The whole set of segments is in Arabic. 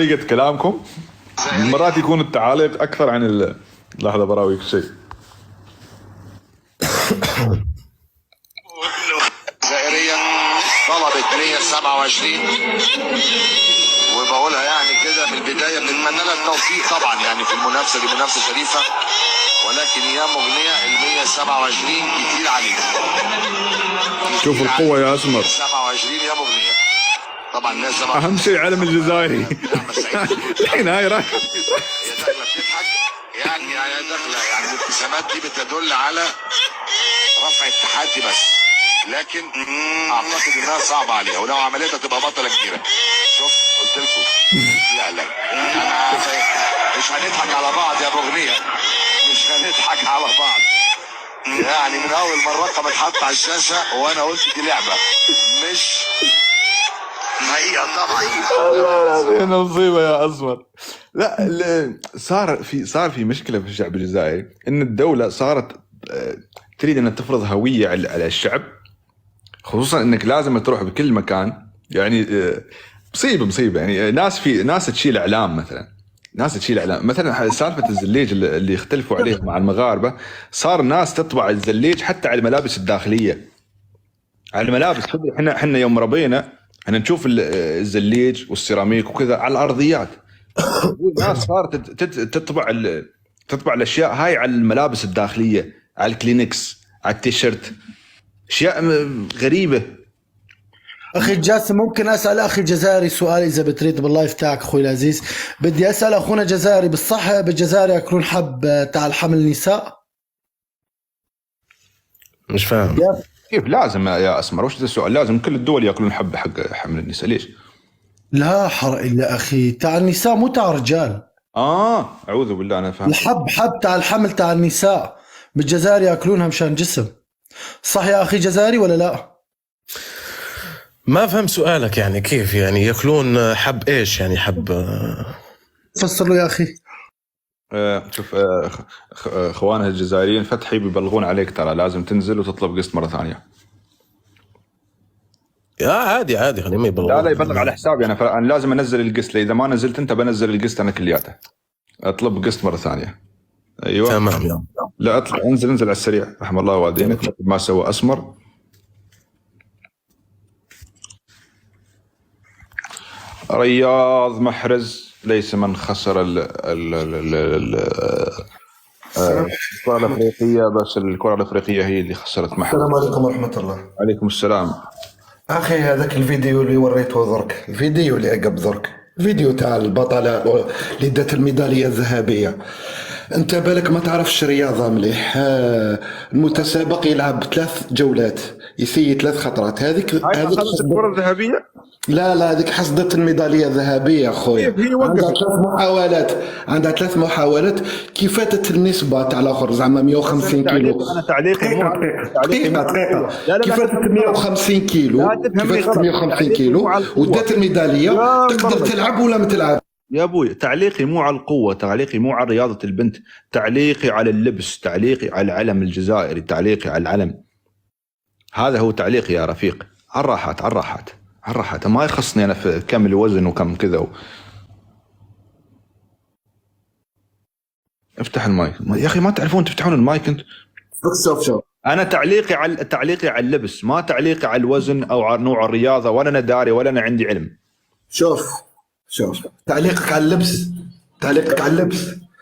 طريقة كلامكم مرات يكون التعاليق أكثر عن لحظة براويك شيء. جزائريا طلبت 127 وبقولها يعني كده من البدايه بنتمنى لها التوفيق طبعا يعني في المنافسه دي منافسه شريفه، ولكن يا مغنيه ال 127 كتير عليك. شوف القوة يا أسمر. 27 يا مغنيه طبعا الناس أهم شيء علم الجزائري. الحين هاي راح هي داخله بتضحك يعني هي داخله يعني الابتسامات دي بتدل على رفع التحدي بس، لكن اعتقد انها صعبه عليها ولو عملتها تبقى بطله كبيره. شوف قلت لكم لا انا مش هنضحك على بعض يا مغنيه، مش هنضحك على بعض يعني من اول ما الرقم اتحط على الشاشه وانا قلت دي لعبه مش حقيقه طبعا. أنا مصيبة يا أسمر. لا صار في مشكلة في الشعب الجزائري، إن الدولة صارت تريد أن تفرض هوية على الشعب، خصوصا إنك لازم تروح بكل مكان. يعني مصيبة يعني ناس تشيل إعلام مثلا سالفة الزليج اللي يختلفوا عليه مع المغاربة. صار الناس تطبع الزليج حتى على الملابس الداخلية، على الملابس. احنا يوم ربينا احنا نشوف الزليج والسيراميك وكذا على الارضيات. الناس صارت تطبع الاشياء هاي على الملابس الداخليه، على الكلينكس، على التيشيرت، اشياء غريبه. اخي جاسم، ممكن اسال اخي جزائري سؤال اذا بتريد باللايف تاعك اخوي العزيز؟ بدي اسال اخونا جزائري، بالصح بالجزائر ياكلون حب تاع الحمل النساء؟ مش فاهم كيف لازم يا اسمر؟ وش ذا السؤال؟ لازم كل الدول ياكلون حب حق حمل النساء؟ ليش؟ لا حرق الا اخي، تاع النساء مو تاع الرجال. اعوذ بالله، انا فاهم. حب تاع الحمل تاع النساء بالجزائر ياكلونها مشان جسم. صح يا اخي جزائري ولا لا؟ ما فهم سؤالك، يعني كيف يعني ياكلون حب ايش؟ يعني حب فسر له يا اخي. شوف اخوانها الجزائريين فتحي بيبلغون عليك، ترى لازم تنزل وتطلب قسط مره ثانيه. يا عادي خليهم يبلغون. لا يبلغ على حسابي انا لازم انزل القسط. اذا ما نزلت انت بنزل القسط انا كلياته. اطلب قسط مره ثانيه. ايوه تمام يا لا اطلع، انزل على السريع، رحم الله والدينك ما سوى اسمر. رياض محرز ليس من خسر الكرة الأفريقية، بس الكرة الأفريقية هي اللي خسرت محرز. السلام عليكم ورحمة الله. عليكم السلام. أخي هذاك الفيديو اللي وريته ذرك، الفيديو اللي عقب ذرك، الفيديو تاع البطلة اللي دات الميدالية الذهبية، أنت بالك ما تعرفش رياضة مليح. المتسابق يلعب 3 جولات، يسيي 3 خطرات. هذيك الكرة الذهبية؟ لا هذيك حصدت الميدالية الذهبية خويا. عندها 3 محاولات. كيف فاتت النسبة تاع الآخر زعما 150 كيلو؟ أنا تعليقي دقيقة. كيف فاتت 150 كيلو؟ كيف فاتت 150 كيلو ودات الميدالية؟ تقدر تلعب ولا ما تلعب؟ يا ابوي تعليقي مو على القوة، تعليقي مو على رياضة البنت، تعليقي على اللبس، تعليقي على العلم الجزائري، تعليقي على العلم. هذا هو تعليقي يا رفيق. على الراحات ما يخصني أنا في كم الوزن وكم كذا افتح المايك يا أخي، ما تعرفون تفتحون المايك أنت؟ شوف أنا تعليقي على اللبس، ما تعليقي على الوزن أو على نوع الرياضة، ولا أنا داري ولا أنا عندي علم. شوف تعليقك على اللبس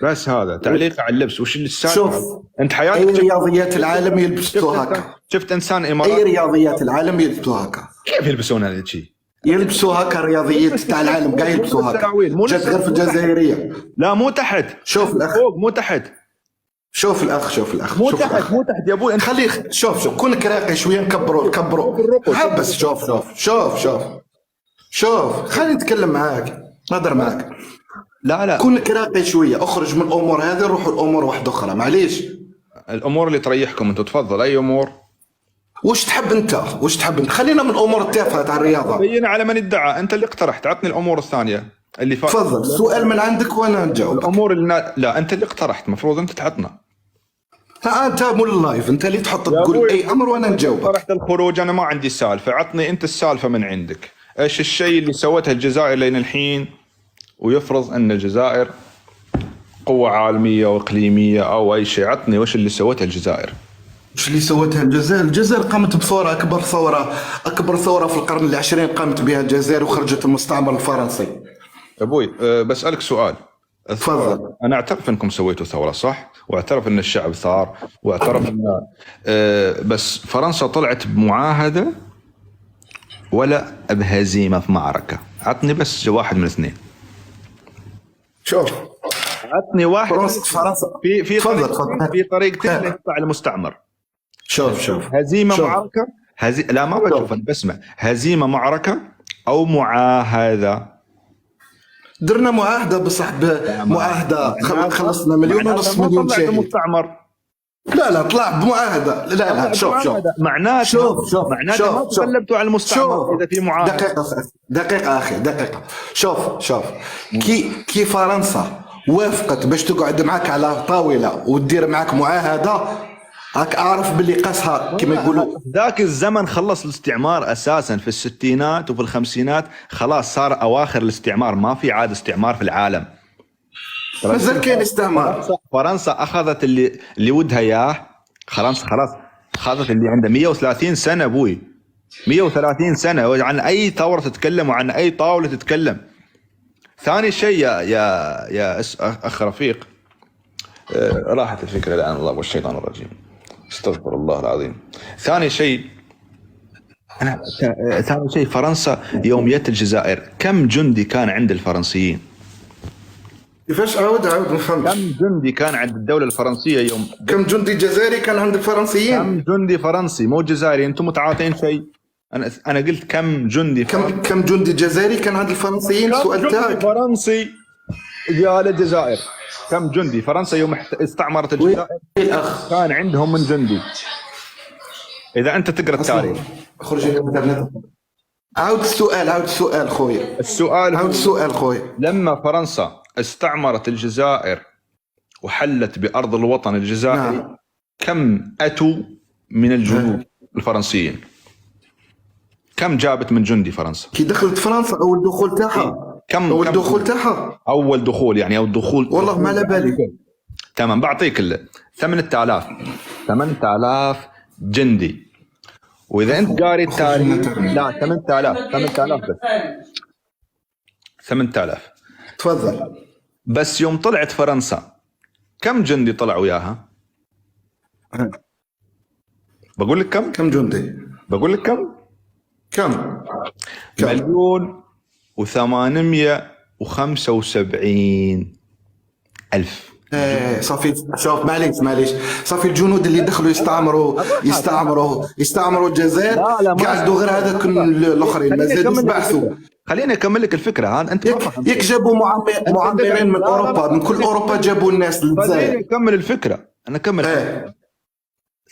بس هذا تعليق على اللبس. وش اللي السالفه؟ شوف انت حياتك اي رياضيات العالم يلبسوا هكا. شفت انسان اماراتي؟ اي رياضيات العالم يلبسوا هكا. كيف يلبسون هذا الشيء؟ يلبسوا هكا، الرياضيات تاع العالم قاعد يلبسوا هكا. جات غير في الجزائرية. لا مو تحت، شوف الاخ فوق مو تحت. شوف الاخ مو تحت يا ابوي. انت خليه شوف كونك راقي شويه نكبروا بس. شوف خليني نتكلم معاك، نهضر معاك. لا كونك راقي شويه، اخرج من الامور هذه، روحوا الامور واحده اخرى. معليش، الامور اللي تريحكم انتم تفضل. اي امور؟ وش تحب انت؟ خلينا من الامور التافهه تاع الرياضه. بين على من ادعى. انت اللي اقترحت، عطني الامور الثانيه اللي تفضل، سؤال من عندك وانا نجاوب. الامور لا انت اللي اقترحت، المفروض انت تعطنا. انت مو اللايف، انت اللي تحط تقول اي امر وانا نجاوب. اقترحت الخروج، انا ما عندي سالفه، عطني انت السالفه من عندك. ايش الشيء اللي سوته الجزائر لين الحين ويفرض ان الجزائر قوة عالمية واقليمية او اي شيء. عطني وش اللي سوتها الجزائر. وش اللي سوتها الجزائر؟ الجزائر قامت بثورة، أكبر ثورة في القرن العشرين قامت بها الجزائر وخرجت المستعمر الفرنسي. ابوي بسألك سؤال. تفضل. انا اعترف انكم سويتوا ثورة صح، واعترف ان الشعب ثار، واعترف ان بس فرنسا طلعت بمعاهدة ولا بهزيمة في معركة؟ عطني بس واحد من الاثنين. شوف عطني واحد. فرنسا في تفضل. في طريقتين لإقطاع المستعمر. شوف هزيمة معركة، لا ما بشوف انا بسمع. هزيمة معركة او معاهدة. درنا معاهدة بصح معاهدة خلصنا مليون ونص مليون شهيد. مستعمر. لا طلع بمعاهدة. لا شوف معناته ما تغلبتوا على المستعمر اذا في معاهدة. دقيقة. شوف كي فرنسا وافقت باش تقعد معك على طاولة وتدير معك معاهدة، راك اعرف باللي قاسها كما يقولوا. ذاك الزمن خلص الاستعمار اساسا في الستينات وفي الخمسينات، خلاص صار اواخر الاستعمار، ما في عاد استعمار في العالم. مازال كاين استعمار. فرنسا اخذت اللي ودها اياه. خلاص اخذت اللي عنده 130 سنه ابوي، 130 سنه عن اي ثوره تتكلم وعن اي طاوله تتكلم. ثاني شيء يا اخ رفيق، راحت الفكره الان والله والشيطان الرجيم، استغفر الله العظيم. ثاني شيء فرنسا يوم جت الجزائر كم جندي كان عند الفرنسيين؟ كيفاش عاود ما فهمتش. كم جندي كان عند الدولة الفرنسية يوم؟ كم جندي جزائري كان عند الفرنسيين؟ كم جندي فرنسي مو جزائري، انتم متعاطين شيء. انا قلت كم جندي كم جندي جزائري كان عند الفرنسيين؟ سؤال تاعك. فرنسي جاء للجزائر، كم جندي فرنسا يوم استعمرت الجزائر كان عندهم من جندي؟ اذا انت تقرا التاريخ. اخرج لي الانترنت. عاود السؤال خويا. السؤال خويا. لما فرنسا استعمرت الجزائر وحلت بأرض الوطن الجزائري، كم أتوا من الجنود الفرنسيين؟ كم جابت من جندي فرنسا؟ كي دخلت فرنسا أول دخول تاعها. أول دخول يعني أول دخول. والله ما على بالي. تمام، بعطيك 8000 جندي. وإذا أنت قاري التاريخ، لا 8000 بس. 8000. تفضل. بس يوم طلعت فرنسا كم جندي طلعوا وياها؟ بقول لك كم جندي؟ بقول لك كم 1,875,000. صافي. شوف معليش صافي. الجنود اللي دخلوا يستعمروا الجزائر قعدوا غير هذاك الاخرين مازالوا يبعثوا. خليني اكمل لك الفكره. انت ياك جابوا معمرين من اوروبا، من كل اوروبا جابوا الناس للجزائر. خليني اكمل الفكره.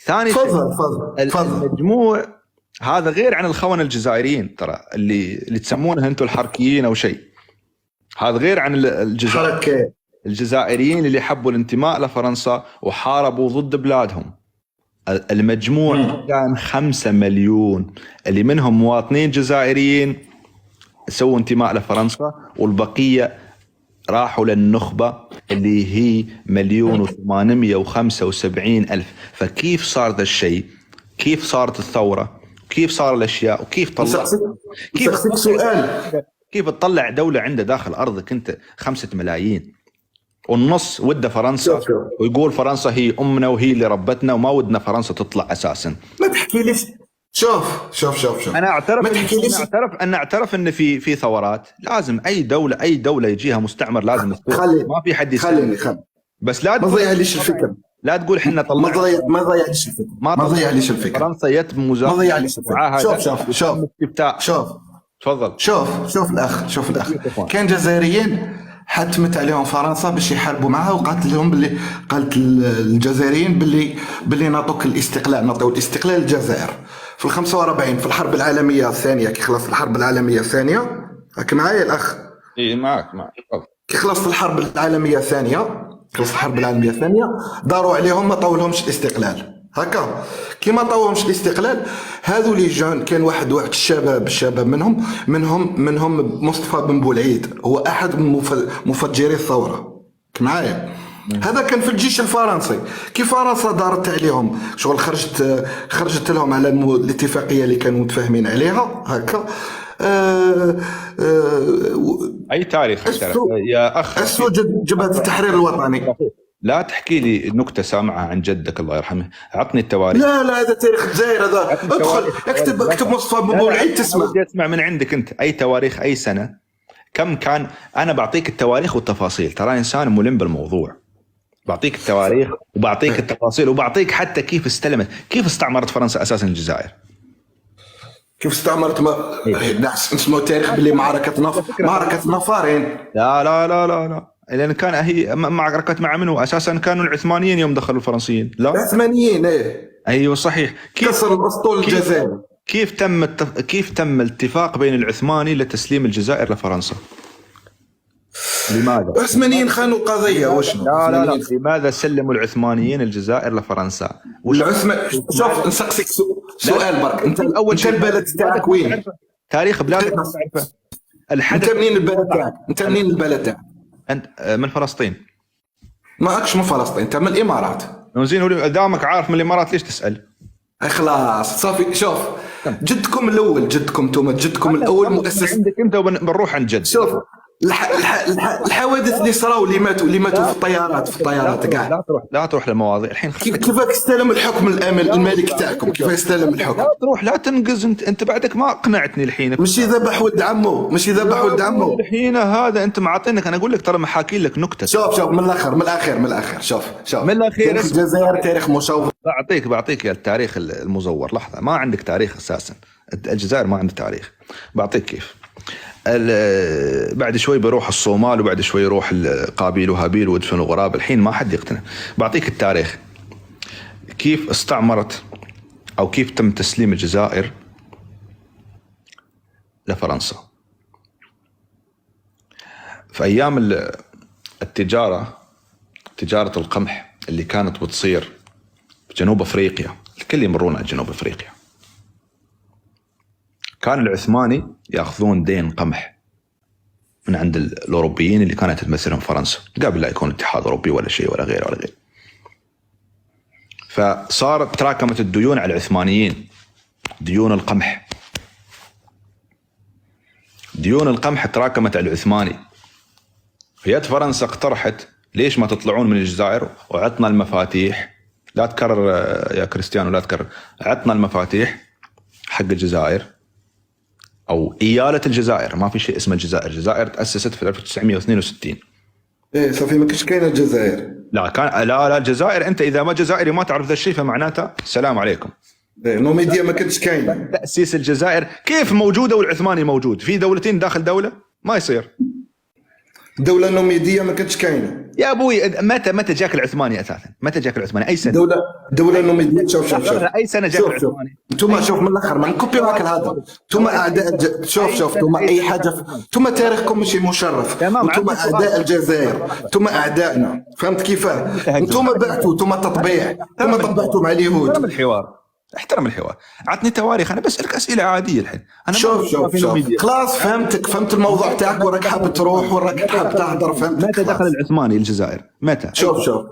ثاني شيء المجموع هذا غير عن الخونه الجزائريين ترى اللي تسمونه انتم الحركيين او شيء. هذا غير عن الجزائريين اللي حبوا الانتماء لفرنسا وحاربوا ضد بلادهم. المجموع كان 5 مليون، اللي منهم مواطنين جزائريين سووا انتماء لفرنسا، والبقية راحوا للنخبة اللي هي 1,875,000. فكيف صار ذا الشيء؟ كيف صارت الثورة؟ كيف صار الأشياء؟ وكيف طلع؟ كيف تطلع دولة عنده داخل أرضك أنت 5 ملايين والنص ودة فرنسا، ويقول فرنسا هي أمنا وهي اللي ربتنا، وما ودنا فرنسا تطلع أساسا. ما تحكي ليش. شوف أنا أعترف إن في ثورات لازم أي دولة يجيها مستعمر لازم ما في حد خليني بس لا تضيع ليش الفكرة. لا تقول حنا طلعنا. ما ضيع ليش الفكرة. فرنسا يتم مزاح. ما ضيع ليش الفكرة. شوف تفضل. شوف الأخ كان جزائريين حتمت عليهم فرنسا باش يحاربوا معها، وقالت لهم قالت الجزائريين باللي نعطوك الاستقلال، نعطيو الاستقلال للجزائر في 45 في الحرب العالمية الثانية. كي خلصت الحرب العالمية الثانية، راك معايا الأخ؟ إيه معك. كي خلصت الحرب العالمية الثانية داروا عليهم ما طولهمش الاستقلال. هكا كي ما عطاوهمش الاستقلال هذو لي جون. كان واحد الشباب منهم مصطفى بن بولعيد، هو احد من مفجري الثوره معايا. هذا كان في الجيش الفرنسي. كي فرنسا دارت عليهم شغل خرجت لهم على الاتفاقيه اللي كانوا متفاهمين عليها هكا. اي تاريخ يا اخ جبهه التحرير الوطني. لا تحكي لي نكته سامعه عن جدك الله يرحمه، عطني التواريخ. لا هذا تاريخ الجزائر هذا. ادخل اكتب مصطفى بن بولعيد تسمع. بدي اسمع من عندك انت اي تواريخ، اي سنه، كم كان. انا بعطيك التواريخ والتفاصيل، ترى انسان ملم بالموضوع. بعطيك التواريخ وبعطيك التفاصيل وبعطيك حتى كيف استلمت، كيف استعمرت فرنسا اساسا الجزائر. كيف استعمرت ناس اسمه تاريخ باللي معركة نفارين. لا لان كان هي معركة مع منو اساسا؟ كانوا العثمانيين يوم دخلوا الفرنسيين. لا العثمانيين ايوه صحيح. كسر الاسطول الجزائري. كيف تم الاتفاق بين العثماني لتسليم الجزائر لفرنسا؟ لماذا؟ العثمانيين خانوا القضية وشنو؟ لا لماذا سلموا العثمانيين الجزائر لفرنسا؟ شوف نسقسك سؤال برك. انت البلد تاعك وين؟ تاريخ بلادك انت منين البلد تاعك؟ انت من فلسطين. ماكش من فلسطين، انت من الامارات. زين دامك عارف من الامارات ليش تسأل؟ خلاص صافي. شوف جدكم الاول، جدكم الاول مؤسس عندك انت وبنروح عند جد. شوف الحوادث اللي صراو اللي ماتوا في الطيارات كاع. لا تروح للمواضيع الحين. كيفاش استلم الحكم الملك تاعكم؟ كيف استلم الحكم؟ لا تروح، لا تنقز. انت بعدك ما اقنعتني الحين. مش ذبح ولد عمه الحين هذا انت معطينك. انا اقول لك ترى محاكي لك نكته. شوف من الاخر شوف من الاخير تاريخ الجزائر تاريخ مشوه. بعطيك التاريخ المزور. لحظه، ما عندك تاريخ اساسا. الجزائر ما عندها تاريخ. بعطيك كيف. بعد شوي بروح الصومال، وبعد شوي يروح قابيل وهابيل ودفن الغراب. الحين ما حد يقتنع. بعطيك التاريخ كيف استعمرت أو كيف تم تسليم الجزائر لفرنسا. في أيام تجارة القمح اللي كانت بتصير في جنوب أفريقيا، الكل يمرون على جنوب أفريقيا، كان العثماني ياخذون دين قمح من عند الأوروبيين اللي كانت تمثلهم فرنسا قبل لا يكون اتحاد أوروبي ولا شيء ولا غير. فصارت تراكمت الديون على العثمانيين، ديون القمح تراكمت على العثماني. فيد فرنسا اقترحت ليش ما تطلعون من الجزائر وعطنا المفاتيح. لا تكرر يا كريستيانو، لا تكرر. عطنا المفاتيح حق الجزائر أو إيالة الجزائر. ما في شيء اسمه الجزائر تأسست في 1962. إيه صافي ما كانش كاينة الجزائر. لا الجزائر، أنت إذا ما جزائري ما تعرف ذا الشيء فمعناته السلام عليكم. إيه نوميديا ما كانتش كاينة. تأسيس الجزائر كيف موجودة والعثماني موجود في دولتين داخل دولة؟ ما يصير. دولة نوميدية ما كانتش كاينة يا ابوي. متى جاك العثماني اساسا؟ متى جاك العثماني؟ اي سنه؟ دولة نوميدية. شوف اي سنه جاك العثماني؟ انتم شوف من الاخر ما نكوبي معك الهضره. انتم اعداء شوف انتم اي حاجه. انتم تاريخكم ماشي مشرف. انتم اعداء الجزائر، انتم اعدائنا. فهمت كيفاه؟ انتم بعتوا، انتم تطبيع، انتم طبعتوا مع اليهود. احترم الحوار. عطني تواريخ. انا بسألك اسئله عاديه الحين. انا شوف خلاص فهمت الموضوع تاعك، وراك حاب تروح وراك حاب تهضر. فهمت. متى دخل العثماني الجزائر؟ متى؟ شوف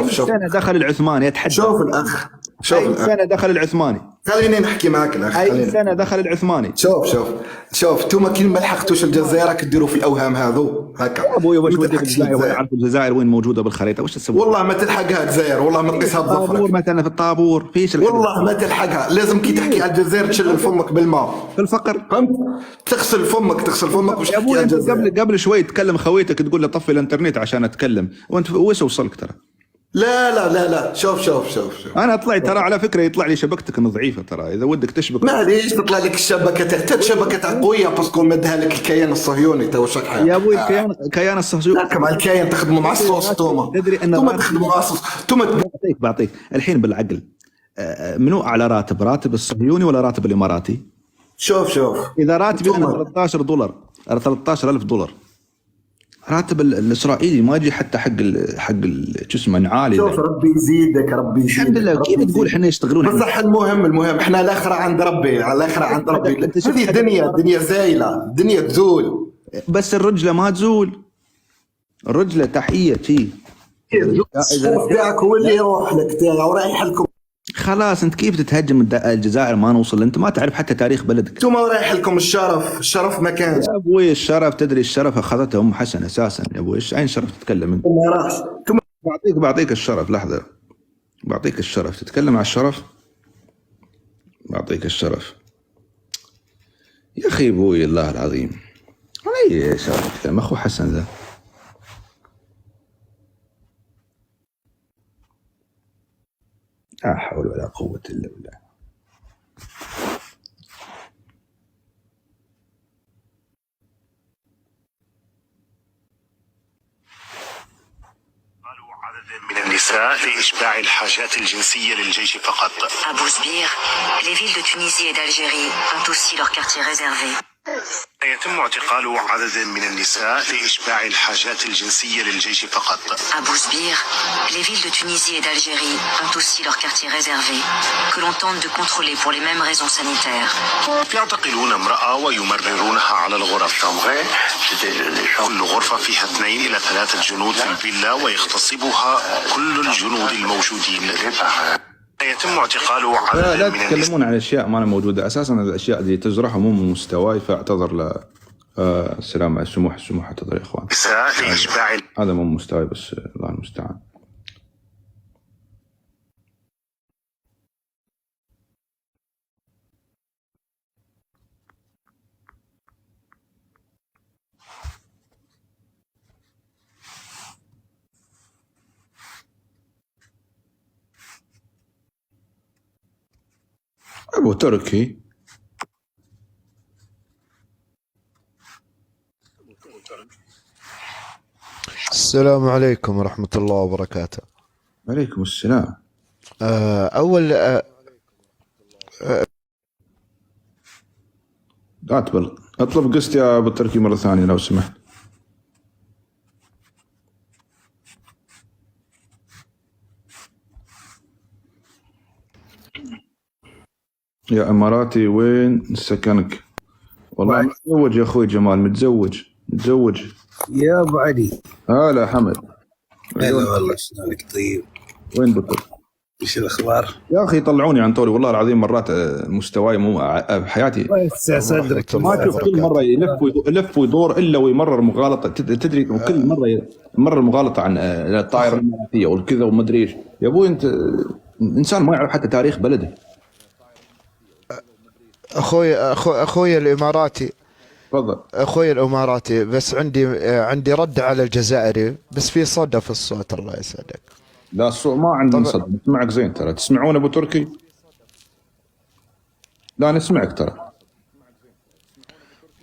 سنه دخل العثماني؟ اتحدى. شوف الاخ سنه دخل العثماني؟ خليني نحكي معك الاخ. اي سنه دخل العثماني؟ شوف انتم كي ما لحقتوش الجزائر كديروا في الاوهام هذو هكا. يا ابوي واش ودك الجزائر ولا عارف الجزائر وين موجوده بالخريطه؟ واش تسوي؟ والله ما تلحقها الجزائر، والله ما تقيسها بظفرك. مثلا في الطابور فيش والله ما تلحقها. لازم كي تحكي على الجزائر تشل فمك بالماء. في الفقر فهمت؟ تغسل فمك وش تحكي على الجزائر. قبل شوي تكلم خويتك تقول له طفي الانترنت عشان اتكلم، وانت وش وصلك ترى؟ لا شوف انا اطلع ترى على فكره يطلع لي شبكتك ضعيفه ترى. اذا ودك تشبك معليش تطلع لك الشبكه تحت شبكه قويه باسكو مدها لك الكيان الصهيوني. تو واش راك يا ابوي الكيان الصهيوني. لا مع الكيان تخدموا مع الصوص. تدري ان تخدموا مع الصوص. بعطيك الحين بالعقل. منو اعلى راتب الصهيوني ولا راتب الاماراتي؟ شوف اذا راتبي $13 $13,000 راتب الاسرائيلي ما يجي حتى حق شو اسمه عالي. شوف ربي يزيدك، ربي يزيدك. الحمد لله. كيف تقول احنا يشتغلون؟ بس المهم احنا الاخره عند ربي، على الاخره عند ربي. هذه دنيا زايله، دنيا تزول. بس الرجله ما تزول، الرجله تحيه شي. الشرف تاعك هو اللي يروح لك تاعه ورايح لكم. خلاص انت كيف تتهجم الجزائر ما نوصل؟ انت ما تعرف حتى تاريخ بلدك. انتم رايح لكم الشرف ما كانش يا ابوي. الشرف تدري الشرف اخذته ام حسن اساسا يا ابوي. ايش عين شرف تتكلم انت؟ ما راحش. بعطيك الشرف. لحظه بعطيك الشرف. تتكلم عن الشرف. بعطيك الشرف يا اخي ابوي الله العظيم. اي شرف تتكلم اخو حسن ذا. لا حول ولا قوة إلا بالله. من النساء لإشباع الحاجات الجنسية للجيش فقط. À Bouzbir, les villes de Tunisie et d'Algérie ont aussi leurs quartiers réservés. يتم اعتقال عدد من النساء لإشباع الحاجات الجنسية للجيش فقط. À Bouzbir, les villes de Tunisie et d'Algérie ont aussi leurs quartiers réservés, que l'on tente de contrôler pour les mêmes raisons sanitaires. يعتقلون امرأة ويمررونها على الغرف. كل غرفة فيها 2 إلى 3 جنود في الفيلا ويغتصبها كل الجنود الموجودين. يتم اعتقال عدد لا من تتكلمون عن اشياء ما أنا موجوده اساسا. الاشياء دي تزرعها مو من مستواي، فاعتذر ل السلام على السموح اعتذر يا اخوان. النساء لإشباع هذا مو من مستواي بس الله المستعان. ابو تركي. السلام عليكم ورحمة الله وبركاته. عليكم السلام. أول لا تبلغ. اطلب قسط يا ابو تركي مره ثانيه لو سمحت. يا اماراتي وين سكنك؟ والله متزوج يا اخوي جمال. متزوج. يا ابو علي. هلا حمد. هلا والله. شلونك؟ طيب. وين بطل؟ ايش الاخبار؟ يا اخي طلعوني عن طولي والله العظيم. مرات مستواي مو بحياتي. الله يسع صدرك. ما تشوف كل مره يلف ويدور الا ويمرر مغالطه. تدري كل مره يمرر مغالطه عن الطائره الاماراتيه والكذا وما ادري ايش. يا ابوي انت انسان ما يعرف حتى تاريخ بلده. أخوي الإماراتي. تفضل. أخوي الإماراتي. بس عندي رد على الجزائري، بس في صدى في الصوت. الله يسعدك. لا الصوت ما عندي صدى. نسمعك زين ترى. تسمعون ابو تركي؟ لا نسمعك ترى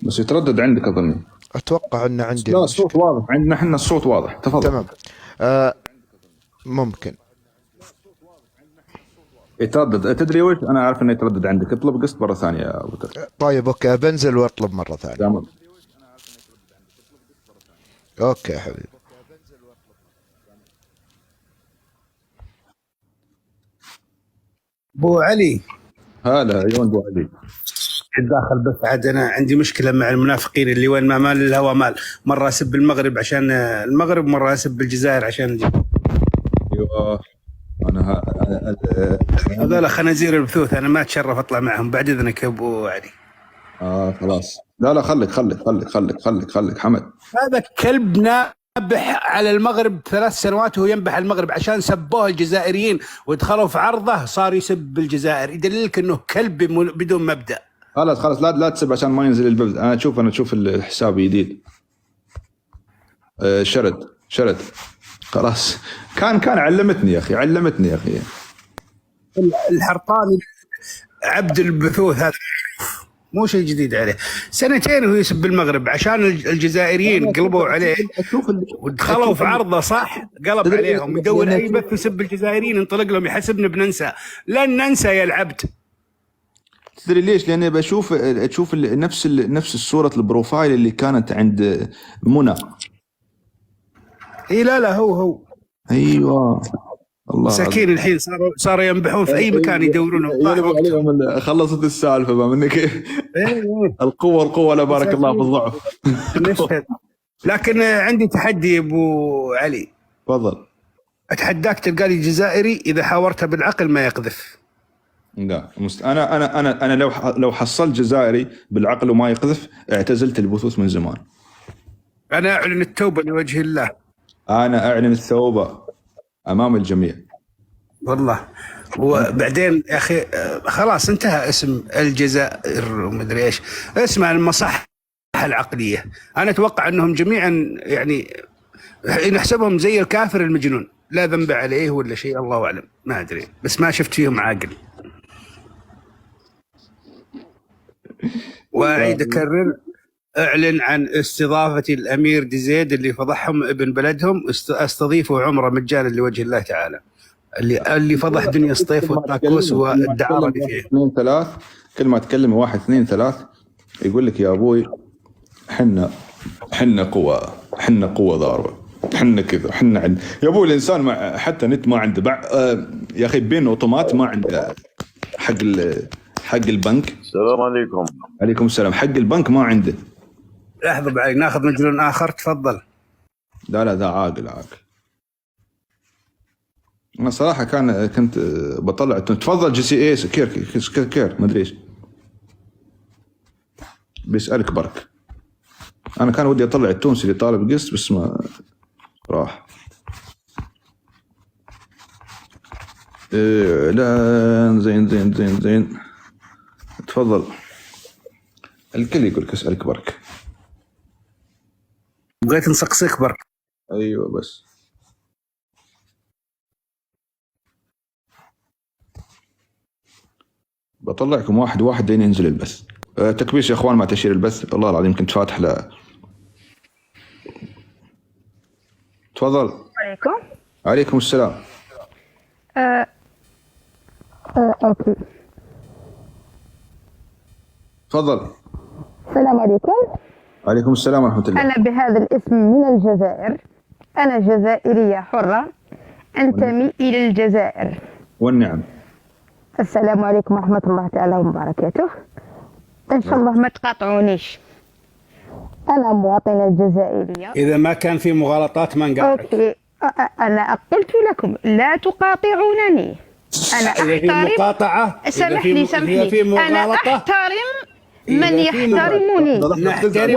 بس يتردد عندك اظني. أتوقع أن عندي. لا الصوت واضح عندنا احنا. الصوت واضح. تفضل. تمام. ممكن يتردد. تدري وش انا عارف انه يتردد عندك. اطلب قسط مره ثانيه يا ابو تركي. طيب اوكي، بنزل واطلب مرة ثانية. جامد. اوكي يا حبيبي. ابو علي. هلا ايوه ابو علي. داخل بس عاد انا عندي مشكله مع المنافقين اللي وين ما مال الهوى مال. مره اسب المغرب عشان المغرب، مره اسب الجزائر عشان ايوه انا هذول خنازير البثوث. انا ما اتشرف اطلع معهم بعد اذنك يا ابو علي. خلاص. لا خليك حمد. هذا كلب نابح على المغرب 3 سنوات وهو ينبح المغرب عشان سبوه الجزائريين ودخلوا في عرضه صار يسب الجزائر. يدللك انه كلب بدون مبدأ. خلاص لا تسب عشان ما ينزل البلد. انا اشوف الحساب جديد. شرد خلاص. كان علمتني يا اخي. الحرطاني عبد البثوث هذا مو شيء جديد عليه. 2 وهو يسب المغرب عشان الجزائريين قلبوا عليه ودخلوا في عرضه. صح قلب عليهم يدور اي بث يسب الجزائريين ينطلق لهم يحسبنا بننسى. لن ننسى يا العبد. تدري ليش؟ لاني تشوف نفس الصوره البروفايل اللي كانت عند منى. اي لا هو ايوه الله مساكين الحين صاروا ينبحون في اي مكان يدورونهم. يقلبوا عليهم خلصت السالفه ما منك. القوه لا بارك الله في الضعف. نشهد. لكن عندي تحدي يا ابو علي. تفضل. اتحداك تلقى لي جزائري اذا حاورته بالعقل ما يقذف. لا انا لو حصلت جزائري بالعقل وما يقذف اعتزلت البثوث من زمان. انا اعلن التوبه لوجه الله. انا اعلن التوبه امام الجميع والله. وبعدين يا اخي خلاص انتهى اسم الجزائر ومدري ايش، اسمها المصحة العقليه. انا اتوقع انهم جميعا يعني نحسبهم زي الكافر المجنون، لا ذنب عليه ولا شيء، الله اعلم، ما ادري، بس ما شفت فيهم عاقل. واعيد اكرر، اعلن عن استضافه الامير دزيد اللي فضحهم ابن بلدهم، استضيفه عمره مجانا لوجه الله تعالى، اللي فضح دنيا سطيف والطاكوس والدعاره اللي فيه. 2 3 كل ما تكلم 1 2 3 يقول لك يا ابوي حنا قوه ضاربه، حنا كذا، حنا عند يا ابوي الانسان حتى نت ما عنده يا اخي بين اوتومات ما عنده حق البنك. السلام عليكم. عليكم السلام. حق البنك ما عنده. لحظه بعد ناخذ مجنون اخر، تفضل. لا ذا عاقل. انا صراحه كنت بطلع. تفضل جي سي ايس كير ما ادري ايش بيسالك برك. انا كان ودي اطلع التونسي اللي طالب قسط بس ما راح. لا زين تفضل. الكل يقولك اسالك برك. بغيت نسقسك برك. ايوه بس بطلعكم واحد دين ينزل البث. تكبيش يا اخوان مع تشير البث، والله العظيم كنت فاتح له. تفضل. عليكم السلام. اوكي. تفضل. السلام عليكم. عليكم السلام ورحمة الله. أنا بهذا الاسم من الجزائر، أنا جزائرية حرة أنتمي إلى الجزائر. والنعم. السلام عليكم ورحمة الله تعالى وبركاته. إن شاء الله ما تقاطعونيش، أنا مواطنة جزائرية. إذا ما كان في مغالطات ما نقاطعك. أوكي. أنا قلت لكم لا تقاطعونني. أنا أحترم. مقاطعة. سامحني أنا أحترم من يحترمني وأحترم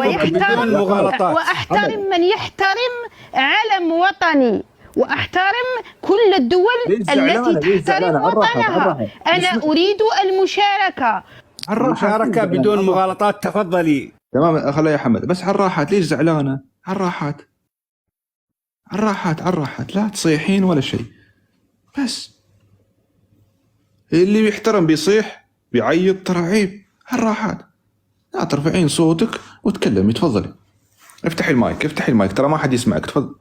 من يحترم علم وطني، وأحترم كل الدول التي تحترم وطنها. أنا أريد المشاركة بدون مغالطات. تفضلي. تمام خليها يا حمد. بس على الراحات. ليش زعلانة؟ على الراحات لا تصيحين ولا شيء. بس اللي بيحترم بيصيح بيعيط ترى عيب. على الراحات لا ترفعين صوتك وتكلمي. تفضلي. افتحي المايك ترى ما حد يسمعك. تفضل.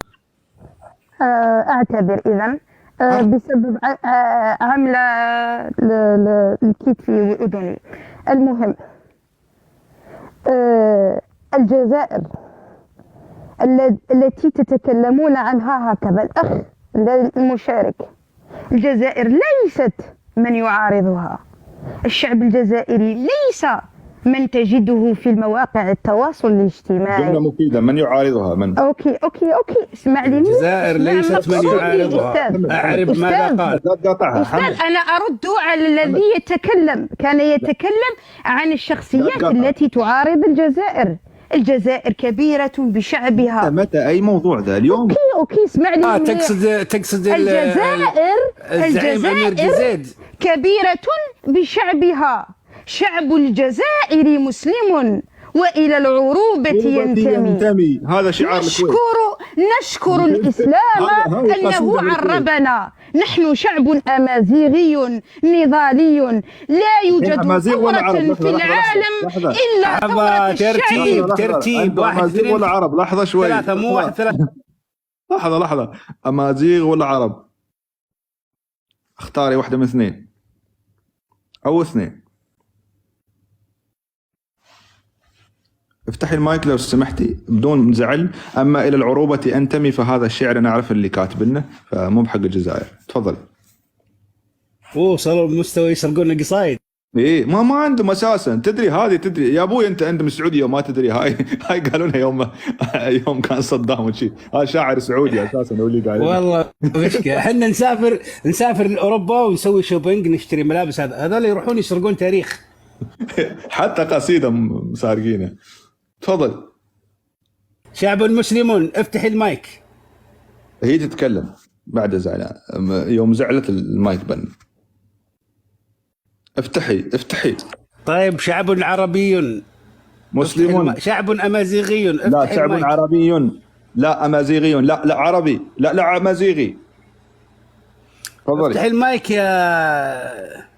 أعتذر إذن بسبب عملة لكتفي وأذني. المهم الجزائر التي تتكلمون عنها هكذا، الأخ المشارك، الجزائر ليست من يعارضها. الشعب الجزائري ليس من تجده في المواقع التواصل الاجتماعي. جملة مفيدة. من يعارضها؟ من؟ أوكي اسمع لي. الجزائر ليست من يعارضها. أعرف ماذا قال. أستاذ أنا أرد على الذي كان يتكلم عن الشخصيات التي تعارض الجزائر. الجزائر كبيرة بشعبها. متى أي موضوع ذا اليوم؟ أوكي اسمع لي. تقصد الجزائر كبيرة بشعبها. شعب الجزائر مسلم وإلى العروبة ينتمي. هذا شعار نشكر الإسلام أنه عربنا. نحن شعب أمازيغي نضالي، لا يوجد ثورة في العالم إلا ثورة الشعب. ترتيب أمازيغ ولا عرب؟ لحظة شوي. لحظة. أمازيغ ولا عرب؟ اختاري واحدة من اثنين أو اثنين. افتحي المايك لو سمحتي بدون زعل. اما الى العروبه انتمي فهذا الشعر انا اعرف اللي كاتب لنا فمو بحق الجزائر. تفضل. وصلوا بمستوى يسرقون القصايد. ايه ما عندهم اساسا. تدري هذه تدري يا ابوي انت من السعوديه وما تدري. هاي قالونها يوم كان صدام وشي. هذا شاعر سعودي اساسا هو اللي قايل. والله مشكله احنا نسافر لاوروبا ونسوي شوبينج نشتري ملابس. هذول يروحون يسرقون تاريخ. حتى قصيده مسارقينها. تفضل. شعب مسلمون افتح المايك. هي تتكلم بعد زعلان. يوم زعلت المايك بن. افتحي. طيب شعب عربي مسلمون. شعب امازيغي. لا شعب عربي. لا امازيغي. لا عربي. لا امازيغي. تفضل. افتح المايك يا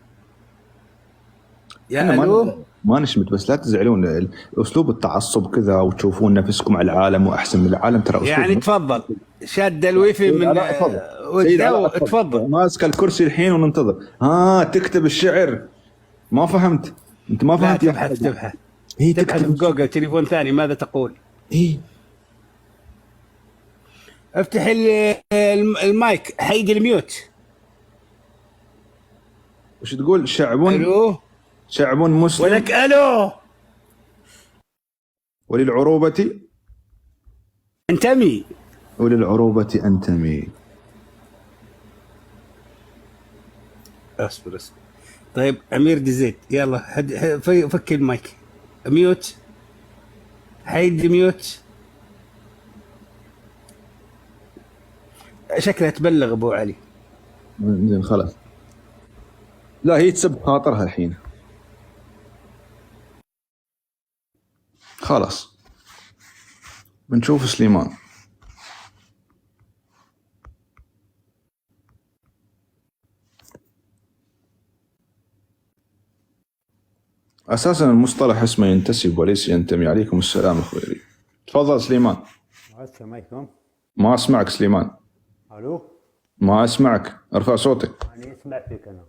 الو. ما نشمت بس لا تزعلون. اسلوب التعصب كذا وتشوفون نفسكم على العالم واحسن من العالم ترى اسلوب يعني تفضل. شاد الويفي من تفضل. ماسك الكرسي الحين وننتظر. تكتب الشعر. ما فهمت. انت ما فهمت. تبحث هي تبحث في جوجل تليفون ثاني. ماذا تقول؟ افتح المايك. حيد الميوت. وش تقول؟ شعب مسلم. ولك الو. وللعروبة انتمي. اصبر. طيب امير ديزيت يلا فك المايك. ميوت. حيد ميوت. شكلها تبلغ ابو علي. زين خلاص. لا هي تسب خاطرها الحين. خلاص بنشوف سليمان. اساسا المصطلح اسمه ينتسب وليس ينتمي. عليكم السلام اخوي. تفضل سليمان. السلام عليكم. ما اسمعك سليمان. الو. ما اسمعك. ارفع صوتك. انا اسمع فيك انا.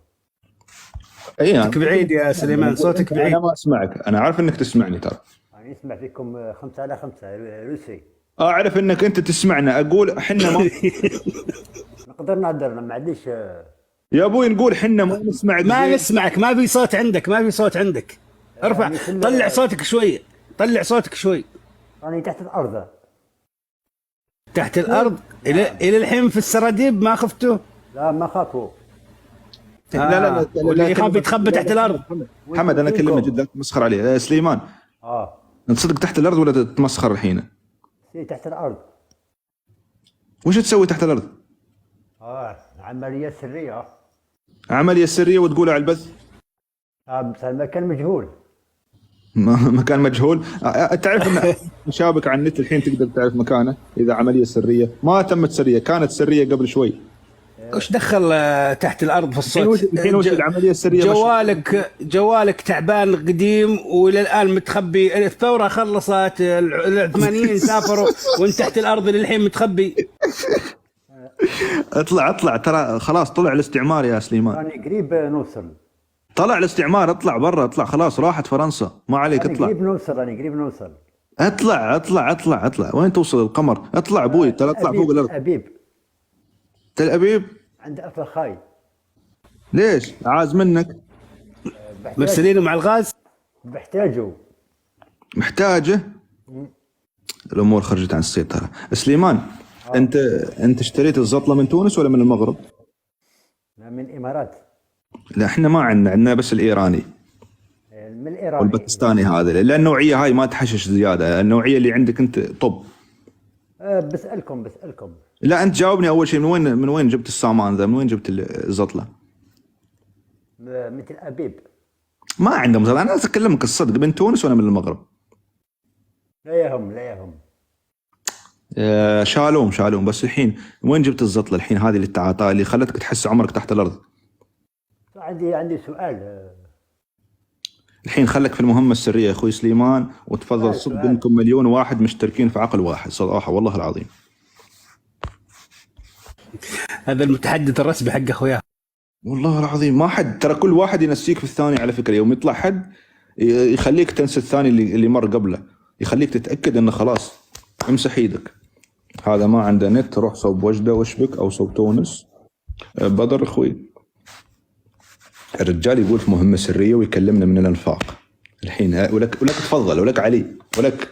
صوتك بعيد يا سليمان. صوتك بعيد. انا ما اسمعك. انا عارف انك تسمعني ترى. انا اسمع فيكم 5 على 5 روسي. اعرف انك انت تسمعنا. اقول احنا ما نقدر نهدر ما عنديش. يا ابوي نقول حنا ما نسمعك. ما نسمعك. ما في صوت عندك. ارفع. طلع صوتك شوي. انا تحت الارض. تحت الارض. الى الحين في السراديب ما خفتوا؟ لا ما خافوا. لا واللي يخاف يتخبى تحت الارض. محمد انا اكلمه جدا تمسخر عليه. سليمان انت صدق تحت الارض ولا تتمسخر الحين؟ تحت الارض. وش تسوي تحت الارض؟ عملية سرية وتقولها على البث؟ بس المكان مجهول. مكان مجهول. تعرف ان مشابك على النت الحين تقدر تعرف مكانه اذا عملية سرية. ما تمت سرية. كانت سرية قبل شوي. وش دخل تحت الارض في الصوت؟ الحين وش العملية السرية؟ جوالك تعبان قديم والى الان متخبي. الثورة خلصت. العثمانيين سافروا وانت تحت الارض للحين متخبي. اطلع ترى خلاص طلع الاستعمار يا سليمان. انا قريب نوصل. طلع الاستعمار. اطلع برا. اطلع خلاص راحت فرنسا. ما عليك. اطلع. قريب نوصل. اطلع. وين توصل القمر؟ اطلع ابوي. ترى اطلع فوق الارض. تل ابيب. عند اخ خاي. ليش؟ عاز منك. مرسلينه مع الغاز. محتاجه. الامور خرجت عن السيطره. سليمان انت اشتريت الزطله من تونس ولا من المغرب؟ من الامارات. لا احنا ما عندنا بس الايراني. من الايراني والباكستاني هذا. لان النوعيه هاي ما تحشش زياده. النوعيه اللي عندك انت طب. بسالكم. لا انت جاوبني اول شيء. من وين جبت السامان ذا؟ من وين جبت الزطله؟ مثل ابيب. ما عندهم زطله. انا اكلمك الصدق. من تونس ولا من المغرب؟ لا يهم. شالوم. بس الحين وين جبت الزطله الحين هذه اللي تعاطاها اللي خلتك تحس عمرك تحت الارض؟ عندي سؤال. الحين خلك في المهمه السريه يا اخوي سليمان. وتفضل صد بينكم 1,000,000 واحد مشتركين في عقل واحد. صراحه والله العظيم. هذا المتحدث الرسمي حق اخوياه. والله العظيم ما حد. ترى كل واحد ينسيك في الثاني على فكره. يوم يطلع حد يخليك تنسى الثاني اللي مر قبله. يخليك تتاكد انه خلاص امسح ايدك. هذا ما عنده نت، روح صوب وجده واشبك او صوب تونس. بدر اخوي، الرجال يقول في مهمه سريه ويكلمنا من الانفاق الحين. ولك تفضل، ولك علي،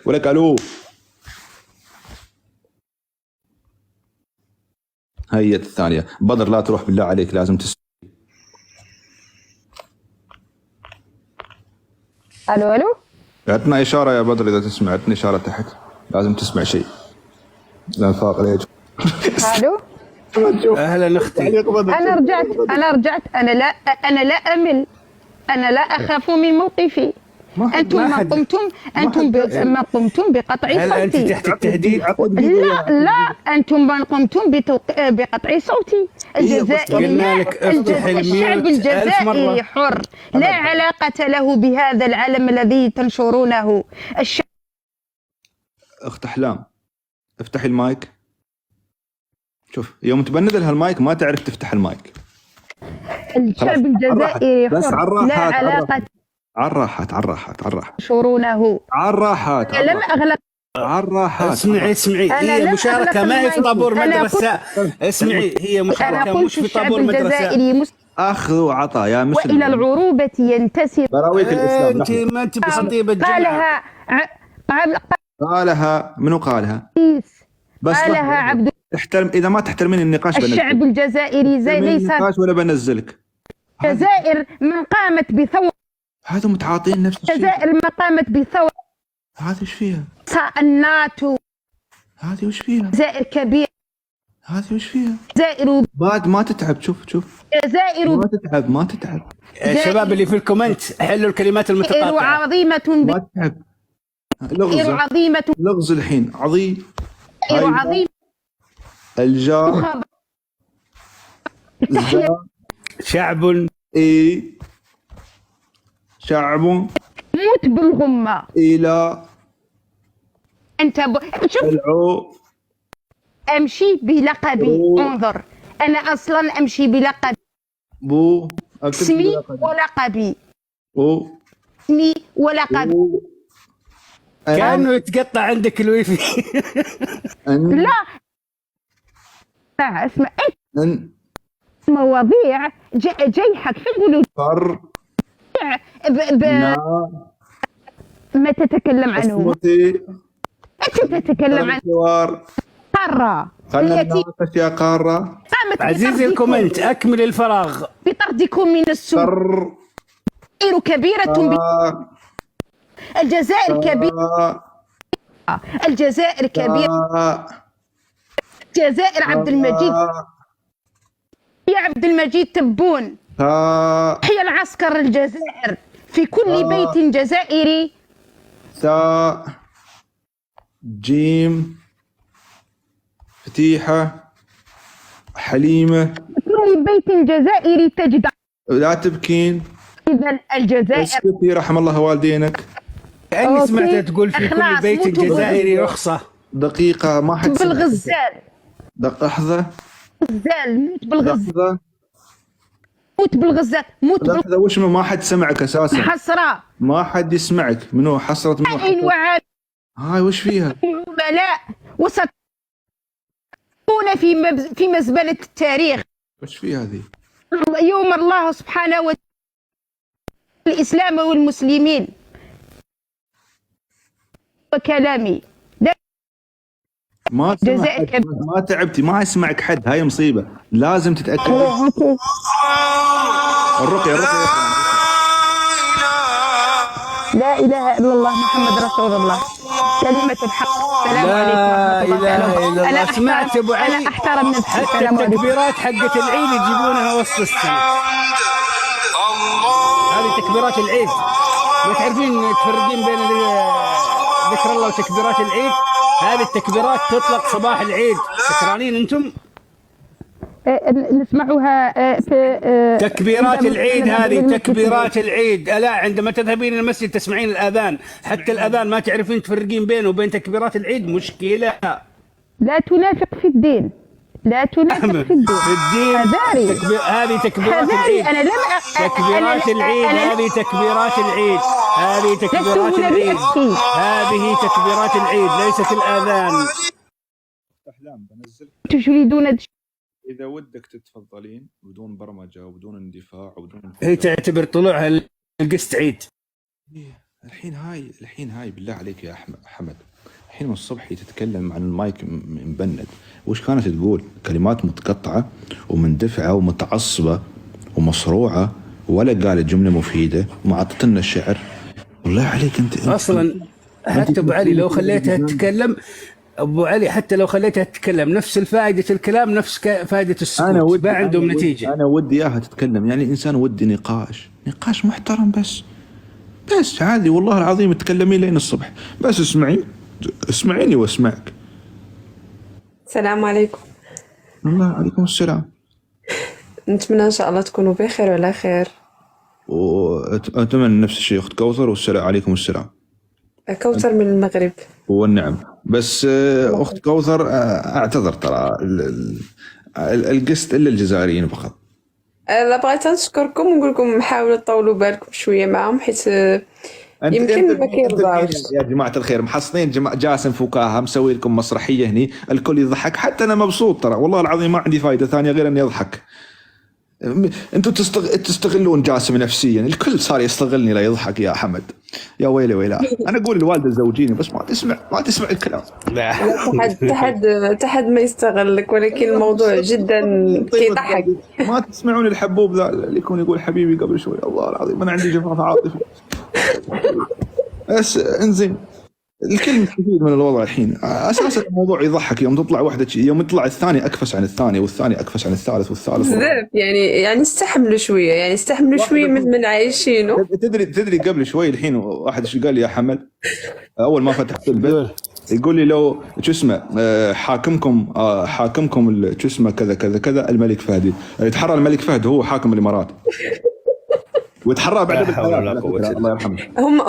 ولك الو. هي الثانيه بدر، لا تروح بالله عليك، لازم الو عطنا اشاره يا بدر، اذا تسمع عطني اشاره تحت، لازم تسمع شيء. الانفاق ليش؟ الو. اهلا اختي. انا رجعت. انا لا امل، انا لا اخاف من موقفي. انتم ما قمتم بقطع صوتي. هل انت تحت التهديد؟ لا انتم ما قمتم بقطع صوتي. الشعب الجزائري حر، لا علاقة له بهذا العلم الذي تنشرونه. اخت احلام افتحي المايك. شوف يوم تبند لها المايك ما تعرف تفتح المايك. الشعب الجزائري حر، لا علاقة. عالراحات تنشرونه. عالراحات لم أغلق. عالراحات. اسمعي هي مشاركة ما هي في طابور مدرسة. اسمعي هي مشاركة مش في طابور مدرسة. اخذ وعطاء يا مسلم. وإلى العروبة ينتسب. براويك الاسلام. انت ما انت بخطيبة الجمعة. قالها منو قالها؟ بس قالها عبد. احترم، اذا ما تحترمين النقاش بنزلك. الشعب الجزائري ليس النقاش ولا بنزلك. الجزائر من قامت بثورة. هذا متعاطين نفس الشيء. الجزائر ما قامت بثورة. هذا ايش فيها؟ الناتو. هذه وش فيها؟ الجزائر كبيرة. هذه وش فيها؟ الجزائر بعد ما تتعب. شوف الجزائر ما تتعب. الشباب اللي في الكومنت حلوا الكلمات المتقاطعة. عظيمة. ما تتعب. عظيمة. لغز الحين عظيم. عظيم. الجار شعب شعب موت بالغمة. إلى أنت شوف أمشي بلقبي. انظر أنا أصلا أمشي بلقبي. اسمي ولقبي. اسمي ولقبي. كأنه يتقطع عندك الويفي. لا اسمع مواضيع جيحك في القلوب. ما تتكلم عنه. أنت تتكلم عنه. قارة التي يا قارة. عزيزي الكومنت أكمل الفراغ. بطردكم من السوق. كبيرة. الجزائر كبيرة. الجزائر كبيرة. الجزائر عبد المجيد. يا عبد المجيد تبون. هي العسكر الجزائر في كل بيت جزائري. جيم فتيحة حليمة. كل بيت جزائري تجد. لا تبكين. إذا الجزائر. اسكتي رحم الله والدينك. كأني سمعتها تقول في كل بيت جزائري رخصة. دقيقة ما حد بالغزال. لحظة. غزال موت بالغزال. موت بالغزال. موت لحظة وش ما حد سمعك أساسا. حسرة. ما حد يسمعك. منو حسرة منو؟ هاي وش فيها؟ لا وستكون في مزبلة التاريخ. وش فيها هذه؟ يوم الله سبحانه وتعالى الإسلام والمسلمين. وكلامي ما تعبتي، ما يسمعك حد، هاي مصيبة، لازم تتأكد. الرقية لا إله إلا الله محمد رسول الله كلمة الحق. السلام عليكم ورحمة الله وبركاته. أنا سمعت أبو علي. أنا أحترم نفسي. حتى التكبيرات حقت العيد يجيبونها وسط السنة. هذه تكبيرات العيد. ما تعرفين تفرقين بين ذكر الله وتكبيرات العيد؟ هذه التكبيرات تطلق صباح العيد. سكرانين أنتم؟ نسمعها في تكبيرات العيد. هذه تكبيرات العيد. ألا عندما تذهبين المسجد تسمعين الأذان، حتى الأذان ما تعرفين تفرقين بينه وبين تكبيرات العيد. مشكلة. لا تنافق في الدين. لا تلاحق في الدين. حذاري هذه تكبيرات حذاري العيد. أنا لم تكبيرات العيد، هذه تكبيرات العيد، هذه تكبيرات لستم العيد، بأخي. هذه تكبيرات العيد ليست الآذان. احلام بنزل. تريدون اذا ودك تتفضلين بدون برمجه وبدون اندفاع وبدون هي تعتبر طلوعها القسط عيد. الحين هاي بالله عليك يا حمد، الحين من الصبح هي تتكلم عن المايك مبند، وش كانت تقول؟ كلمات متقطعه ومندفعه ومتعصبه ومصروعه، ولا قالت جمله مفيده وما عطت لنا الشعر. والله عليك انت اصلا حتى ابو علي لو خليتها تتكلم، ابو علي حتى لو خليتها تتكلم نفس الفائده الكلام نفس فائده السكوت، ما عندهم نتيجه. انا ودي اياها تتكلم، يعني انسان ودي نقاش محترم، بس عادي والله العظيم تكلمي لين الصبح، بس اسمعيني واسمعك. السلام عليكم. الله عليكم السلام. نتمنى ان شاء الله تكونوا بخير وعلى خير. واتمنى نفس الشيء اخت كوثر، والسلام عليكم السلام. كوثر من المغرب. والنعم. بس اخت كوثر اعتذر، ترى القسط الا الجزائريين فقط. لا بغيت نشكركم ونقول لكم حاولوا تطولوا بالكم شويه معهم، حيث يمكن ما كيرضاوش. يا جماعه الخير محصنين جاسم فكاهه، مسوي لكم مسرحيه هني الكل يضحك، حتى انا مبسوط ترى والله العظيم، ما عندي فايده ثانيه غير اني اضحك. انتم تستغلون جاسم نفسيا، الكل صار يستغلني لا يضحك يا حمد. يا ويلي ويلا، انا اقول للوالده زوجيني بس ما تسمع الكلام. لا تحد ما يستغلك، ولكن الموضوع جدا كيضحك. ما تسمعون الحبوب ذا اللي يكون يقول حبيبي قبل شوي؟ الله العظيم انا عندي جفاف عاطفي. بس انزين، الكل مستفيد من الوضع الحين. اساسا الموضوع يضحك يوم تطلع واحده يوم يطلع الثاني اكفس عن الثاني، والثاني اكفس عن الثالث والثالث. بزاف يعني استحملوا شويه، يعني استحملوا شويه من عايشينه. تدري قبل شوي الحين واحد ايش قال لي يا حمد؟ اول ما فتحت البث يقول لي لو شو اسمه حاكمكم شو اسمه كذا كذا كذا الملك فهد، يتحرى الملك فهد هو حاكم الامارات ويتحرى بعد بالحياة. الله يرحمه.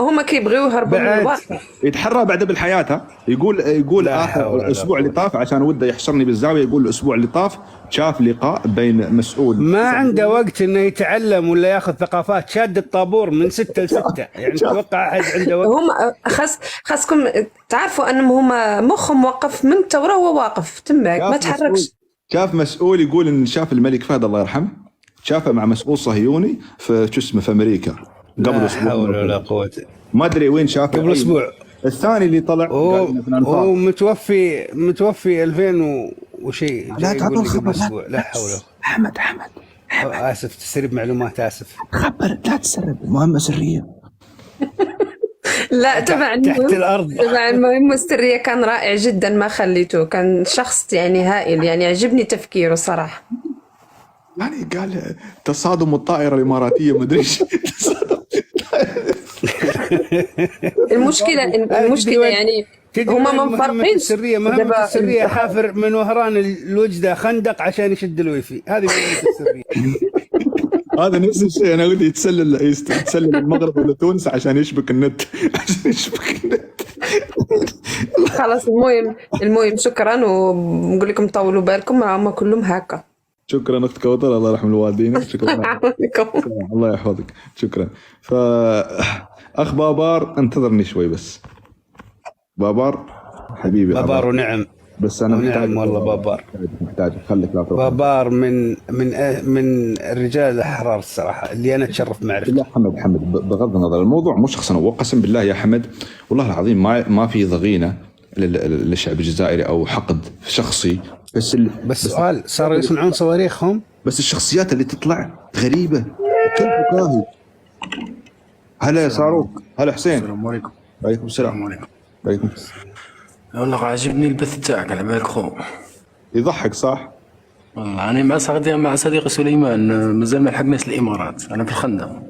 هم كيبغيو يهربوا من الواقع. يتحرى بعد بالحياة. يقول اخر الاسبوع اللي طاف عشان وده يحشرني بالزاويه، يقول الاسبوع اللي طاف شاف لقاء بين مسؤول ما عنده وقت انه يتعلم ولا ياخذ ثقافات، شاد الطابور من 6 ل 6 يعني تتوقع احد عنده وقت؟ هم خاصكم تعرفوا انهم هم مخهم واقف من الثوره، هو واقف تماك ما تحركش. شاف مسؤول يقول ان شاف الملك فهد الله يرحمه شافه مع مسؤول صهيوني في شو اسمه في امريكا قبل اسبوع. لا حول ولا قوه. ما ادري وين شافه قبل اسبوع. الثاني اللي طلع هو متوفي 2000 وشيء. لا تعطوا الخبر. لا حول. حمد اسف تسرب معلومات، اسف. خبر لا تسرب، مهمه سريه. لا تحت الارض. تبع المهمه السريه كان رائع جدا، ما خليته، كان شخص يعني هائل، يعني عجبني تفكيره صراحه. يعني قال تصادم الطائرة الإماراتية ما أدري إيش. المشكلة يعني هما ما مفرقين. مهمة السرية حافر من وهران الوجدة خندق عشان يشد الويفي، هذه مهمة السرية. هذا نفس الشيء، أنا ودي يتسلل المغرب ولا تونس عشان يشبك النت. خلاص المهم شكرا، ونقول لكم طولوا بالكم، هم كلهم هكا. شكرا اخت كوثر، الله يرحم الوالدين. شكرا. الله يحفظك. شكرا. اخ بابار انتظرني شوي بس. بابار حبيبي. بابار ونعم. بس انا محتاج والله بابار. محتاج خليك لا تروح. بابار من الرجال الاحرار الصراحه اللي انا اتشرف معرفته. لا حمد بغض النظر الموضوع مو شخصنا، وقسم بالله يا حمد والله العظيم ما في ضغينه للشعب الجزائري او حقد شخصي، بس سؤال صاروا يصنعون صواريخهم، بس الشخصيات اللي تطلع غريبه كل فكاهي. هلا صاروخ، هلا حسين. السلام عليكم. وعليكم السلام. وعليكم السلام. والله عاجبني البث تاعك على بالك خو، يضحك صح؟ والله انا مع صديقي سليمان مازال ما لحقناش الامارات، انا في الخندق.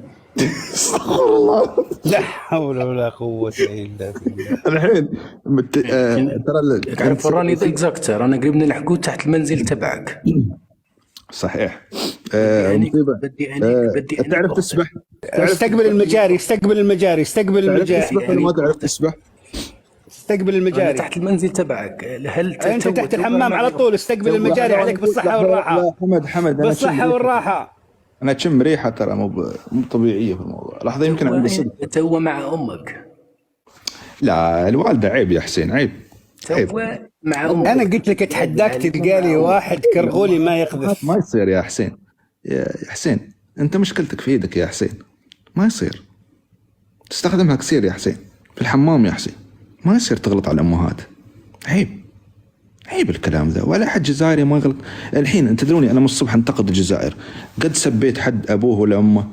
استغفر الله. لا حول ولا قوه الا بالله. الحين ترى تعرف راني اكزاكتر، انا قريب نلحقوا تحت المنزل تبعك. صحيح. بدي تعرف تسبح؟ استقبل المجاري. تعرف تسبح ولا ما تعرف تسبح؟ استقبل المجاري. أنا تحت المنزل تبعك، هل انت تحت الحمام على طول، استقبل المجاري عليك بالصحه والراحه. لا حمد بالصحه والراحه. انا اتشم ريحه ترى مو طبيعيه في الموضوع. لحظه يمكن عندي صدق. تو مع امك. لا الوالده عيب يا حسين، عيب. مع امك. انا قلت لك اتحداك تلقى لي واحد كرغولي ما يقذف. ما يصير يا حسين، يا حسين انت مشكلتك في ايدك يا حسين، ما يصير تستخدمها كثير يا حسين في الحمام يا حسين، ما يصير تغلط على الامهات، عيب الكلام ذا. ولا حد جزائري ما يغلط. الحين انت تدروني انا من الصبح انتقد الجزائر، قد سبيت حد ابوه ولا امه؟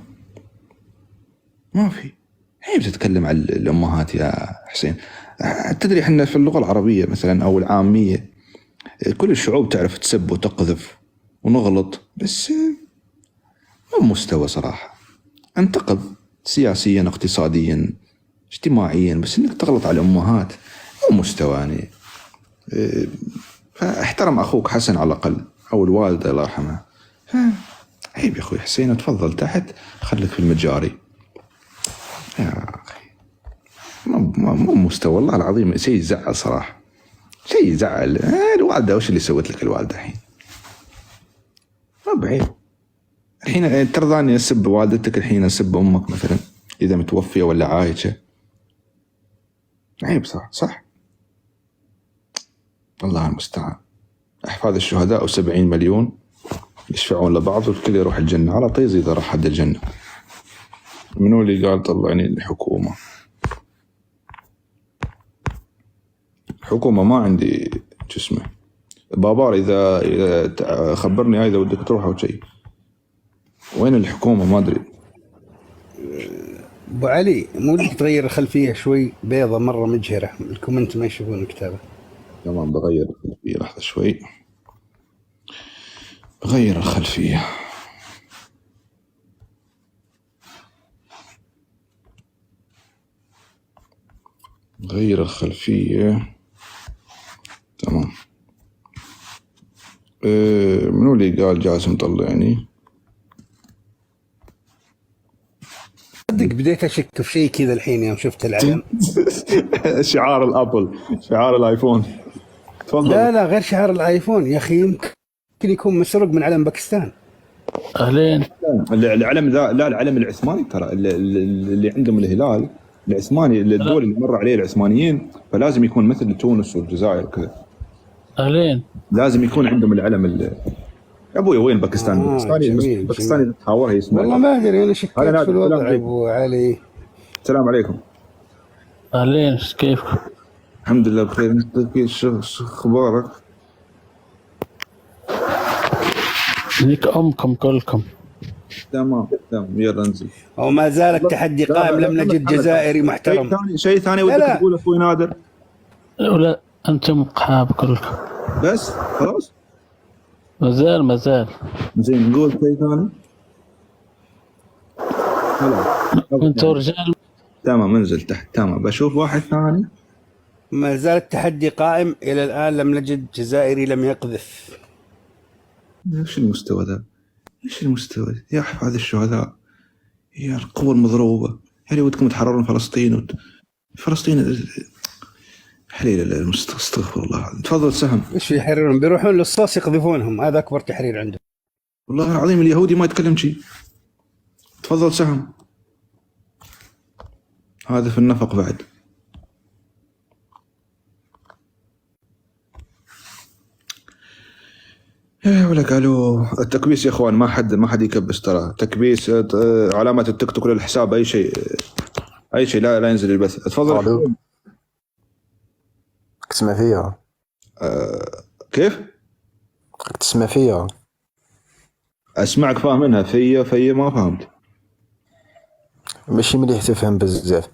ما في. عيب تتكلم على الامهات يا حسين. تدري احنا في اللغه العربيه مثلا او العاميه كل الشعوب تعرف تسب وتقذف ونغلط، بس مو مستوى صراحه. انتقد سياسيا اقتصاديا اجتماعيا، بس انك تغلط على الامهات مو مستوى يعني. فاحترم اخوك حسن على الاقل او الوالده الله يرحمها. عيب يا اخوي حسين، تفضل تحت خليك في المجاري يا اخي. مو مستوى والله العظيم، شيء يزعل صراحه، شيء يزعل. الوالده وش اللي سوت لك الوالده الحين؟ ما بعيب الحين ترضاني اسب والدتك الحين اسب امك مثلا اذا متوفيه ولا عايشه؟ عيب صح. الله المستعان. احفاد الشهداء و70 مليون يشفعون لبعض والكل يروح الجنه على طيز اذا راح حد الجنه. منو اللي قال طلعني الحكومه؟ الحكومه ما عندي جسمه بابار. اذا خبرني اذا ودك تروح او شيء. وين الحكومه؟ ما ادري. ابو علي مو بدك تغير الخلفيه شوي بيضة مره مجهره، الكومنت ما يشوفون الكتابه. تمام بغير الخلفيه، لحظه شوي بغير الخلفيه. غير الخلفيه تمام. منو اللي قال جاسم طلعني؟ صدق بديت اشك في شيء كذا الحين يوم شفت العلم. شعار الابل، شعار الايفون. تفضل. لا غير شعار الايفون يا اخي، يمكن يكون مسروق من علم باكستان. اهلين. العلم ذا لا، العلم العثماني ترى اللي عندهم الهلال العثماني، الدول اللي مر عليه العثمانيين، فلازم يكون مثل تونس والجزائر وكذا. اهلين. لازم يكون عندهم العلم يا ابوي وين باكستان؟ باكستاني تحاور هي اسمها. والله ما ادري انا شكيت في الوضع ابو علي. السلام عليكم. اهلين كيفكم؟ الحمد لله بخير. انت شو اخبارك؟ ليك امكم كلكم. تمام يلا انزل. وما زال التحدي قائم، لم نجد جزائري محترم. شيء ثاني ودك تقول اخوي نادر؟ لا انتم قحاب كلكم. بس خلاص؟ ما زال. زين نقول شيء ثاني؟ انت رجال. تمام انزل تحت. تمام بشوف واحد ثاني. ما زال التحدي قائم الى الان، لم نجد جزائري لم يقذف. ايش المستوى ذا؟ ايش المستوى يا احفاد الشهداء، يا القوى المضروبه، هل ودكم تحررون فلسطين فلسطين حليل استغفر الله. تفضل سهم. ايش يحررون؟ بيروحون للصوص يقذفونهم، هذا اكبر تحرير عندهم. والله العظيم اليهودي ما يتكلم شيء. تفضل سهم. هذا في النفق بعد. ولا قالوا التكبيس يا اخوان، ما حد يكبس ترى. تكبيس علامة التيك توك للحساب، اي شيء لا ينزل البث. تفضل. تسمع فيها؟ كيف؟ تسمع فيها؟ اسمعك فاهم منها. في ما فهمت. ماشي مليح تفهم بزاف،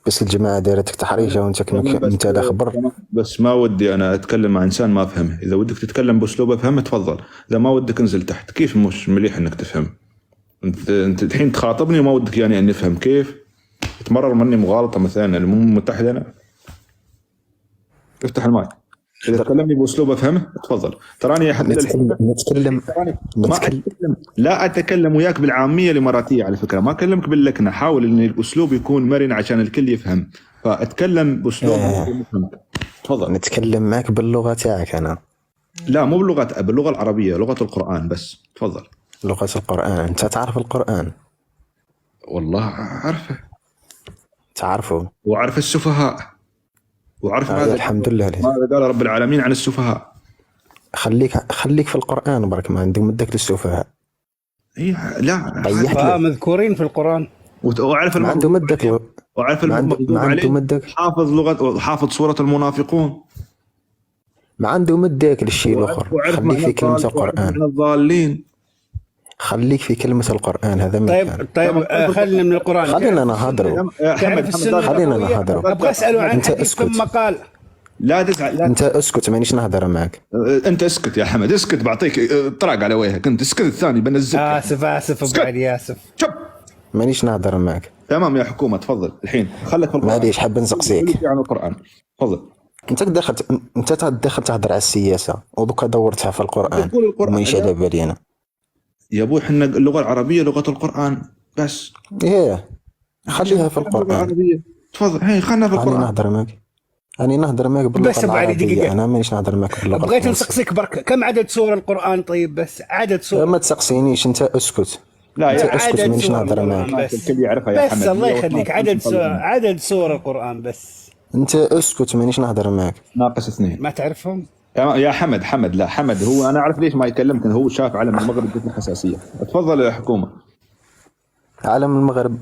بس الجماعة دايرتك تحريشة وانت لا خبر. بس ما ودي انا اتكلم مع انسان ما افهمه. اذا ودك تتكلم باسلوب افهمه تفضل، اذا ما ودك انزل تحت. كيف مش مليح انك تفهم؟ انت الحين تخاطبني وما ودك يعني ان نفهم. كيف تمرر مني مغالطة مثلا؟ الامم المتحدة. انا افتح المايك. اذا تكلمني باسلوب افهمه تفضل. تراني نتكلم لا اتكلم وياك بالعاميه الاماراتيه على فكره، ما اكلمك باللكنه، حاول ان الاسلوب يكون مرن عشان الكل يفهم، فاتكلم باسلوب يفهمك. تفضل. نتكلم معك باللغه تاعك انا. لا مو باللغه العربيه، لغه القران بس. تفضل. لغه القران. انت تعرف القران؟ والله اعرفه. تعرفه وعرف السفهاء، وعرف هذا الحمد لله. ماذا قال رب العالمين عن السفهاء. خليك في القرآن برك، ما عندك مدك للسفهاء. لا مذكورين في القرآن. وعرف ما عنده مدك. وعرف ما عنده مدك. حافظ لغة، حافظ سورة المنافقون. ما عنده مدك للشيء الآخر. خليك في كلمة القرآن. الضالين. خليك في كلمة القرآن هذا. طيب خلينا من القرآن. خلينا نهضروا. خلينا نهضروا. أبغى أسأله عن حديث ثم قال. لا تزعل. انت اسكت، مانيش نهضر معك. انت اسكت يا حمد، اسكت بعطيك طرق على وجهك. انت اسكت، الثاني بنزلك. اسف ابو علي، اسف. شوف مانيش نهضر معك. تمام يا حكومه، تفضل الحين خليك في القرآن. معليش حاب نسقسيك عن القرآن. تفضل. انت دخلت تهضر على السياسه ودوكا دورتها في القرآن. مانيش على بالي انا. يا ابوي حنا اللغه العربيه لغه القرآن بس. خليها في القرآن. تفضل. هي خلنا في القرآن. انا نهضر معك. أنا نهضر معك باللغة العربية. أنا مانيش نهضر معك باللغة. بغيت نسقسيك برك، كم عدد سور القرآن؟ طيب بس عدد سور. ما تسقسينيش، أنت اسكت. لا أنت اسكت، مانيش نهضر معك. الكل يعرفها يا حمد. بس الله يخليك، عدد سور القرآن بس. أنت اسكت، مانيش نهضر معك. ناقص 2. ما تعرفهم؟ يا حمد لا حمد هو أنا أعرف ليش ما يكلمك، هو شاف علم المغرب جت حساسية. تفضل يا حكومة. علم المغرب.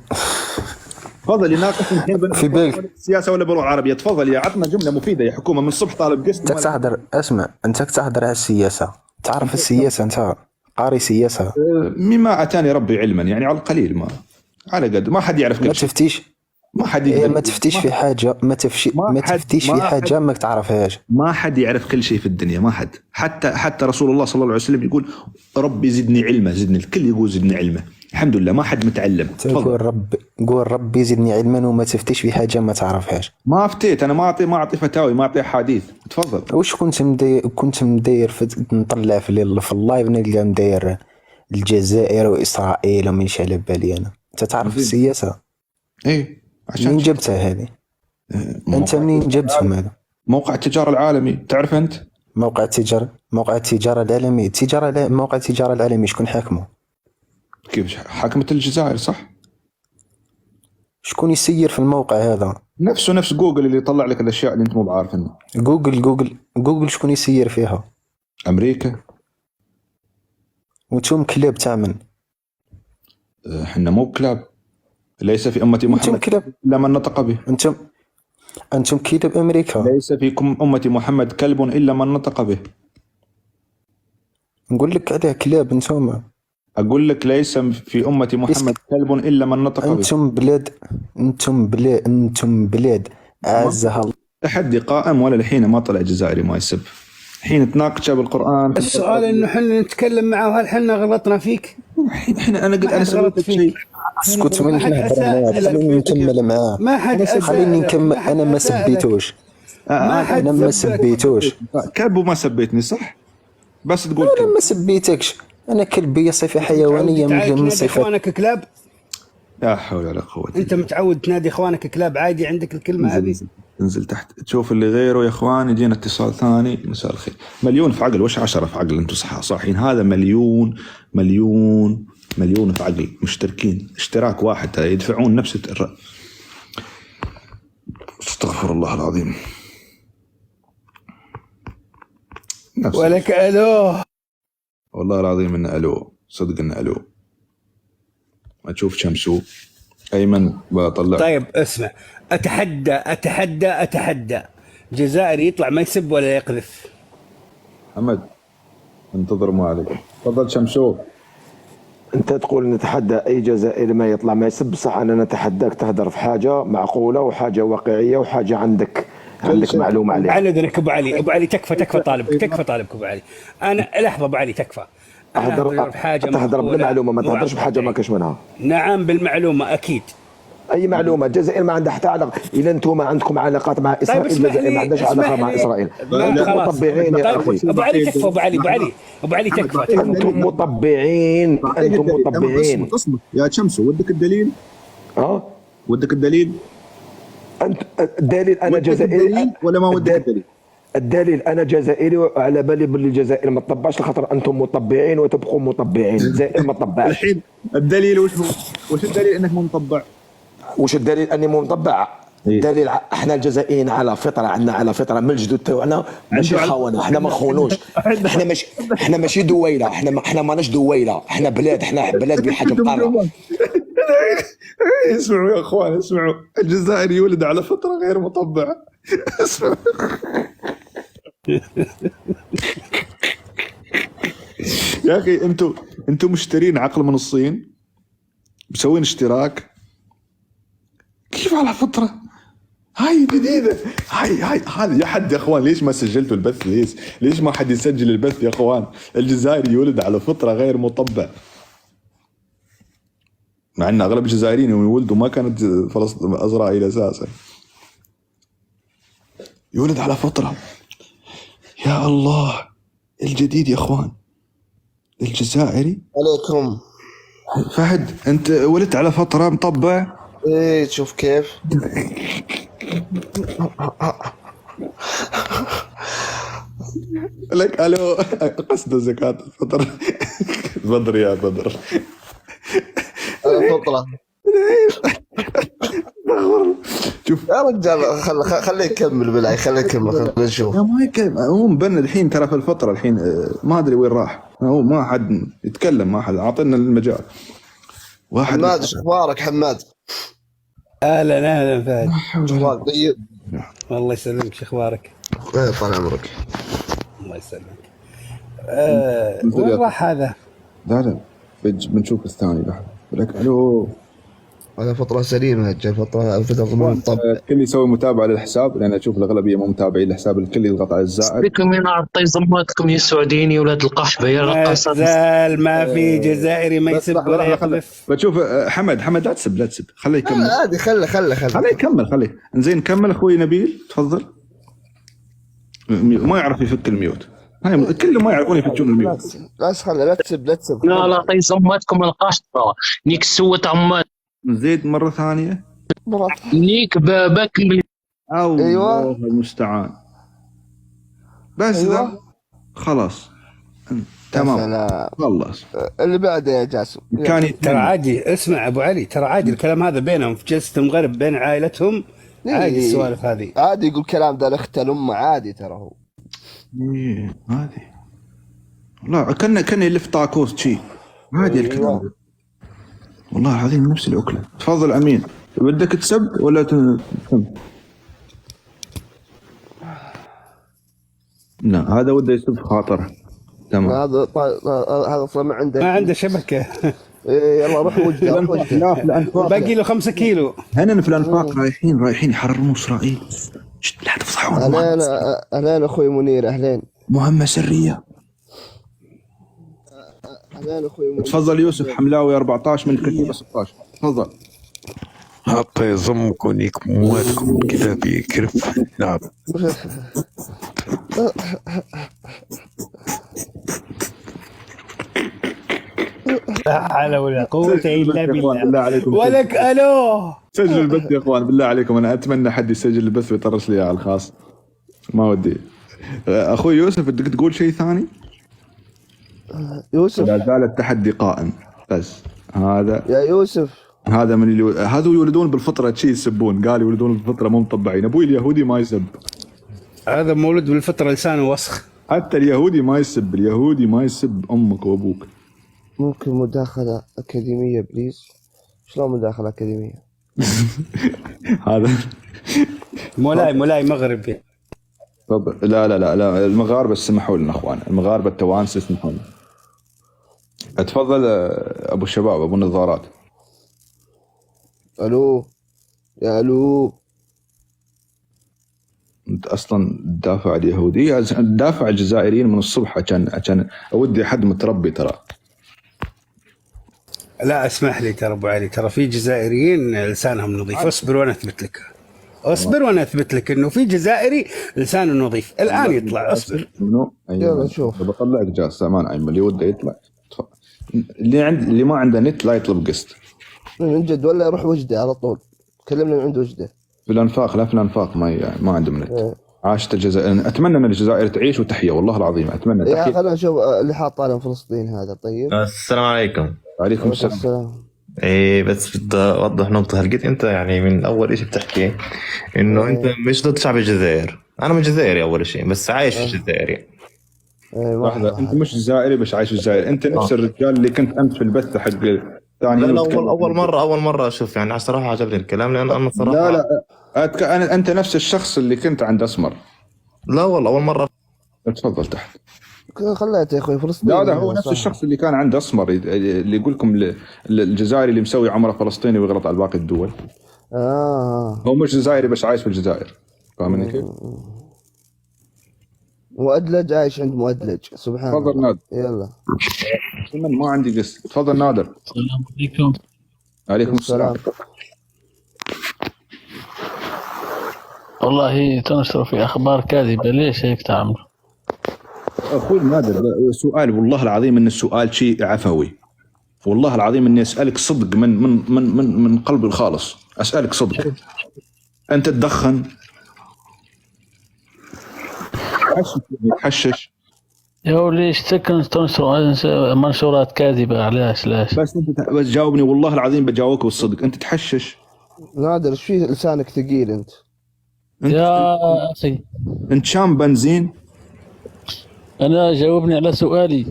تفضل يناقش الحين في بالك سياسه ولا باللغه العربيه. تفضل يا عطنا جمله مفيده يا حكومه، من الصبح طالب قسط. انت تهضر، اسمع، انت تهضر على السياسه. تعرف السياسه؟ انت قاري سياسه. مما اتاني ربي علما، يعني على القليل، ما على قد، ما حد يعرف كل شيء. ما حد ما تفتيش في حاجه، ما تفتيش في حاجه ما تعرفهاش. ما حد يعرف كل شيء في الدنيا، ما حد. حتى رسول الله صلى الله عليه وسلم يقول ربي زدني علما، زدني. الكل يقول زدني علما. الحمد لله ما حد متعلم. قول ربي زدني علما وما تفتيش في حاجه ما تعرفهاش. ما فتيت انا، ما اعطي فتاوي، ما اعطي حديث. تفضل. واش كنت مداير نطلع في اللايف نلقى مداير الجزائر واسرائيل ومنش على بالي انا. انت تعرف السياسه؟ ايه منين جبتها هذه؟ انت منين جبتهم هذا؟ موقع التجاره العالمي، تعرف انت؟ موقع التجاره العالمي. موقع التجاره العالمي شكون حاكمه؟ كيف حاكمة الجزائر صح؟ شكون يسير في الموقع هذا؟ نفس جوجل اللي يطلع لك الاشياء اللي انت مو بعارفها. جوجل شكون يسير فيها؟ امريكا. وانتم كلاب تاع من؟ احنا مو كلاب. ليس في امة محمد الا من نطق به. انتم كلاب امريكا. ليس في امة محمد كلب الا من نطق به. نقول لك عليه كلاب انتم. أقول لك ليس في أمة محمد كلب إلا من نطق به. أنتم بلاد أعزها الله. تحدي قائم، ولا الحين ما طلع جزائري ما يسب. حين تناقشه بالقرآن. السؤال إنه حنا نتكلم معه، هل حنا غلطنا فيك؟ حين أنا قلت أنا سويت شيء. اسكت مني، خليني نكمل معاه. ما حد خليني نكمل. أنا ما سبيتوش. أنا ما سبيتوش. كلب وما سبيتني صح؟ بس تقول أنا ما سبيتكش. أنا كلبية صفة حيوانية من صفة. إخوانك كلاب؟ لا حول ولا قوة. أنت متعود تنادي إخوانك كلاب عادي، عندك الكلمة هذه؟ انزل تحت تشوف اللي غيره يا إخوان. يجينا اتصال ثاني. مساء الخير. مليون في عقل، وش 10 في عقل؟ أنتم صاحيين. هذا مليون في عقل مشتركين. اشتراك واحد يدفعون نفس استغفر الله العظيم. ولك ألو. والله العظيم إن ألو، صدق إن ألو. ما تشوف شمسو أيمن بطلع. طيب اسمع، أتحدى جزائري يطلع ما يسب ولا يقذف. محمد انتظر ما عليك. تفضل شمسو. أنت تقول نتحدى أي جزائري ما يطلع ما يسب، صح؟ أنا نتحداك تهدر في حاجة معقولة وحاجة واقعية وحاجة عندك معلومة عليها. على ذلك أبو علي تكفى طالبك أبو علي. أنا لحظة أبو علي تكفى. تهدر بالمعلومة، ما تهدرش بحاجة ما كش منها. نعم بالمعلومة أكيد. اي معلومه. الجزائر ما عندها حتى علاقه. اذا انتم عندكم علاقات مع اسرائيل، الجزائر ما عندهاش علاقه مع اسرائيل. انتم مطبعين يا اخي. ابو علي تكفى، ابو علي تكفى. انتم مطبعين، انتم مطبعين. اصمت يا شمسو، ودك الدليل؟ ودك الدليل؟ انت الدليل انا جزائري ولا ما ودك الدليل؟ الدليل انا جزائري وعلى بالي باللي الجزائر ما تطبعش، لخاطر انتم مطبعين وتبقوا مطبعين. الجزائر ما تطبعش. الحين الدليل وش هو؟ وش الدليل انك مو مطبع؟ وش الدليل اني مو مطبع؟ الدليل احنا الجزائريين على فطره، عندنا على فطره من الجدود تاعنا، ماشي خونه، احنا ما خونوش. احنا ماشي دويله، احنا ماناش دويله، احنا بلاد، احنا بلاد بحجم قاره. اسمعوا يا اخوان، اسمعوا، الجزائر يولد على فطره غير مطبعه. اسمعوا يا اخي، انتم مشترين عقل من الصين، مسوين اشتراك كيف على فطره؟ هاي جديده، هاي هذا يا حد يا اخوان. ليش ما سجلتوا البث؟ ليش ما حد يسجل البث يا اخوان؟ الجزائر يولد على فطره غير مطبع، مع ان اغلب الجزائريين يوم يولدوا ما كانت فلسطين اسرائيل اساسا. يولد على فطره. يا الله، الجديد يا اخوان، الجزائري. عليكم فهد، انت ولدت على فتره مطبع؟ ايه تشوف كيف. لك الو، قصد زكاة الفطر. بدر يا بدر، الفطرة. شوف يا رجال خليه يكمل بالله، خليه يكمل، خلينا نشوف. ما يكمل هو مبند الحين ترى في الفطره الحين، ما ادري وين راح هو، ما حد يتكلم، ما حد اعطينا المجال. واحد حماد، شو اخبارك حماد؟ اهلا فهد. اخبارك طيب؟ الله يسلمك، شو اخبارك؟ طال عمرك. الله يسلمك. وين راح هذا؟ لا بنشوف الثاني بعد. لك الو، هذا فترة سليمة، فترة مطبع. الكل يسوي متابعة للحساب، لأن أشوف الأغلبية مو متابعين للحساب، الكل يضغط على الزائر. بكم ينعطي زماتكم يا سعوديين يا ولاد القحبة يا رقاصات. ما في جزائري ما يسب ولا يقذف. بتشوف حمد لا تسب خليه يكمل. عادي، خليه يكمل. انزين كمل اخوي نبيل، تفضل. ما يعرف يفك الميوت، كلهم ما يعرفون يفكون الميوت. بس لا تسب. لا طي زماتكم القشطة نيك سوة عماد. نزيد مرة ثانية نيك بابك. ايوه المستعان. بس أيوة. خلاص تمام، خلص. اللي بعده يا جاسم. ترى عادي، اسمع ابو علي، ترى عادي الكلام هذا بينهم في جلسة المغرب بين عائلتهم، عادي السوالف هذه. عادي يقول كلام ده الاخت الام، عادي ترى هو. عادي. لا كان يلف طاكوس شي عادي الكلام ده. والله العظيم نفس الأكلة. تفضل أمين، بدك تسب ولا لا هذا وده يسب خاطره. تمام. هذا اصلا ما عنده شبكة. يلا روح وجده. باقي له 5 كيلو. هنا في الأنفاق رايحين يحررون إسرائيل. لا تفضحون. أهلين أخوي منير، أهلين. مهمة سرية. أهلين أخوي منير. تفضل يوسف حملاوي 14 من كتيبة 16. تفضل. حتى يضمكم يك مواتكم كذا بيكرف. نعم. لا حول ولا قوة إلا بالله. بالله عليكم ولك ألو، سجل البث يا اخوان بالله عليكم. انا اتمنى حد يسجل البث ويطرش لي على الخاص، ما ودي. اخوي يوسف بدك تقول شيء ثاني؟ يوسف لا زال التحدي قائم. بس هذا يا يوسف، هذا من اللي هذا يولدون بالفطره شيء يسبون، قال يولدون بالفطره مو مطبعين. ابوي اليهودي ما يسب، هذا مولود بالفطره لسانه وسخ. حتى اليهودي ما يسب، اليهودي ما يسب امك وابوك. ممكن مداخله اكاديميه بليز؟ شلون مداخله اكاديميه؟ هذا مولاي مغربي. تفضل. لا المغاربه سمحوا لنا اخوان، المغاربه التوانسه سمحوا لنا. اتفضل ابو الشباب، ابو النظارات. الو يا الو. انت اصلا تدافع عن اليهوديه، تدافع عن الجزائريين من الصبح عشان اودي حد متربي. ترى لا اسمح لي ترى ابو علي، ترى في جزائريين لسانهم نظيف. اصبر وانا اثبت لك، اصبر وانا اثبت لك انه في جزائري لسانه نظيف الان يطلع. اصبر. يلا شوف بطلعك جاز سامان ايمن اللي وده يطلع. اللي ما عنده نت لا يطلب قسط من جد، ولا يروح وجده على طول. كلمنا من عنده وجده في الانفاق. لا في الانفاق ما عندهم نت. عاشت الجزائر. اتمنى ان الجزائر تعيش وتحيا والله العظيم اتمنى. يا خلينا نشوف اللي حاط علم فلسطين هذا. طيب السلام عليكم. وعليكم السلام. ايه بس بدي اوضح نقطة. هلقيت انت يعني من اول اشي بتحكي انه انت مش ضد شعب الجزائر. انا من الجزائر اول شيء بس عايش في الجزائر. لحظة، انت مش جزائري بس عايش في الجزائر. انت نفس الرجال اللي كنت امس في البث حق ثاني. لا اول مرة اشوف يعني صراحة عجبني الكلام لان انا صراحة لا انت نفس الشخص اللي كنت عند اسمر. لا والله اول مرة. تفضل تحت. خليته يا اخوي فلسطين. لا هو نفس الشخص اللي كان عند اسمر اللي يقول لكم الجزائري اللي مسوي عمره فلسطيني ويغلط على باقي الدول. هو مش جزائري بس عايش في الجزائر. فاهمني كيف؟ مؤدلج عايش عند مؤدلج. سبحان الله. تفضل نادر. يلا ما عندي قصة. تفضل نادر. السلام عليكم. عليكم السلام. والله تنشروا في اخبار كاذبه، ليش هيك تعملوا؟ اخوي نادر سؤال والله العظيم ان السؤال شيء عفوي. والله العظيم اني اسالك صدق من قلبي الخالص. اسالك صدق. انت تدخن؟ تحشش؟ يا ليش تنشروا منشورات كاذبه؟ علاش ليش؟ بس انت بس جاوبني والله العظيم بجاوبك بالصدق. انت تحشش؟ نادر ايش فيه لسانك ثقيل انت؟ يا اخي انت شام بنزين؟ انا جاوبني على سؤالي.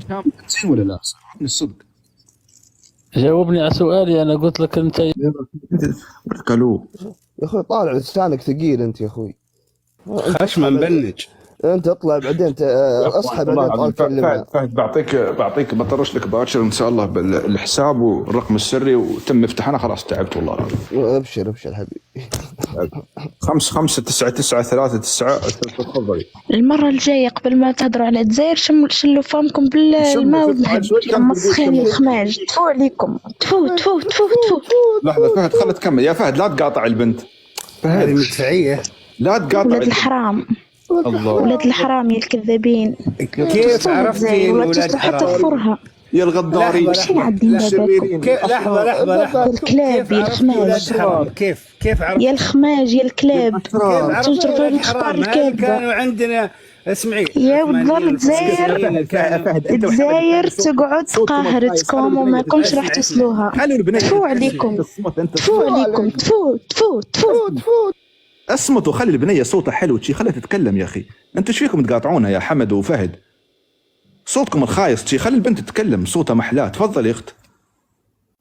شام بنزين ولا لا؟ صححني الصدق. جاوبني على سؤالي. انا قلت لك انت كلو يا اخوي طالع لسانك ثقيل انت يا اخوي. خشمه مبنج. انت اطلع بعدين اصحى بعدين فهد بعطيك بطرش لك باكر ان شاء الله بالحساب والرقم السري وتم افتحنا. خلاص تعبت والله العظيم. ابشر حبيبي. 55993 تفضلي. المرة الجاية قبل ما تهضروا على الجزائر شلوا فمكم بالماء مسخين الخماج. تفو عليكم. تفو. لحظة فهد خلت تكمل. يا فهد لا تقاطع البنت. هذه مدفعية. لا تقاطع ولاد الحرام. الله. ولاد الحرام يا الكذابين. كيف عرفتي ولاد الحرام؟ يا الغدارين. لحظة الكلاب يا الخماج. كيف عرفتي؟ يا الخماج يا الكلاب. تنشروا الاخبار الكاذبة. كانوا عندنا اسمعي يا وتظل الجزائر تقعد قاهرتكم وما كنتش راح توصلوها. تفو عليكم. تفو. اصمتوا خلي البنيه صوتها حلو شي. خليها تتكلم يا اخي. انتوا ايش فيكم تقاطعونا يا حمد وفهد؟ صوتكم الخايس شي. خلي البنت تتكلم صوتها محلاه. تفضل يا اخت.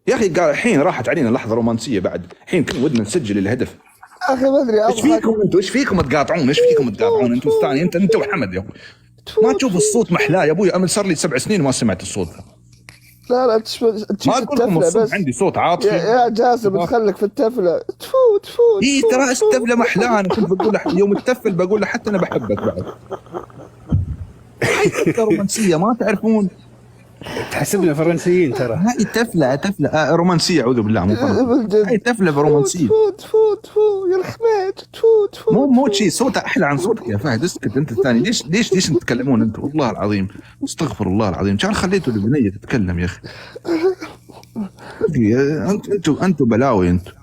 يا اخي قال الحين راحت علينا لحظه رومانسيه بعد. الحين كنا ودنا نسجل الهدف. اخي ما ادري ايش فيكم انتوا؟ ايش فيكم تقاطعون؟ انتوا الثاني انت وحمد يا ما تشوف الصوت محلاه يا ابوي. امل صار لي 7 سنين ما سمعت الصوت. لا ما اقول لكم الصوت عندي صوت عاطفي. يا جاسم تخلك في التفله. تفو اي ترى التفله محلاه. انا كنت بقول له يوم التفل بقول له حتى انا بحبك بعد. هاي رومانسيه ما تعرفون. تحسبنا فرنسيين ترى. هاي تفله رومانسيه. اعوذ بالله مو فرنسية. هاي تفله رومانسيه. تفو يا الخماج. تفو مو شيء صوتها احلى عن صوتك يا فهد. اسكت انت الثاني. ليش تتكلمون انتم؟ والله العظيم استغفر الله العظيم. كان خليتوا البنيه تتكلم يا اخي. انتوا بلاوي انتوا.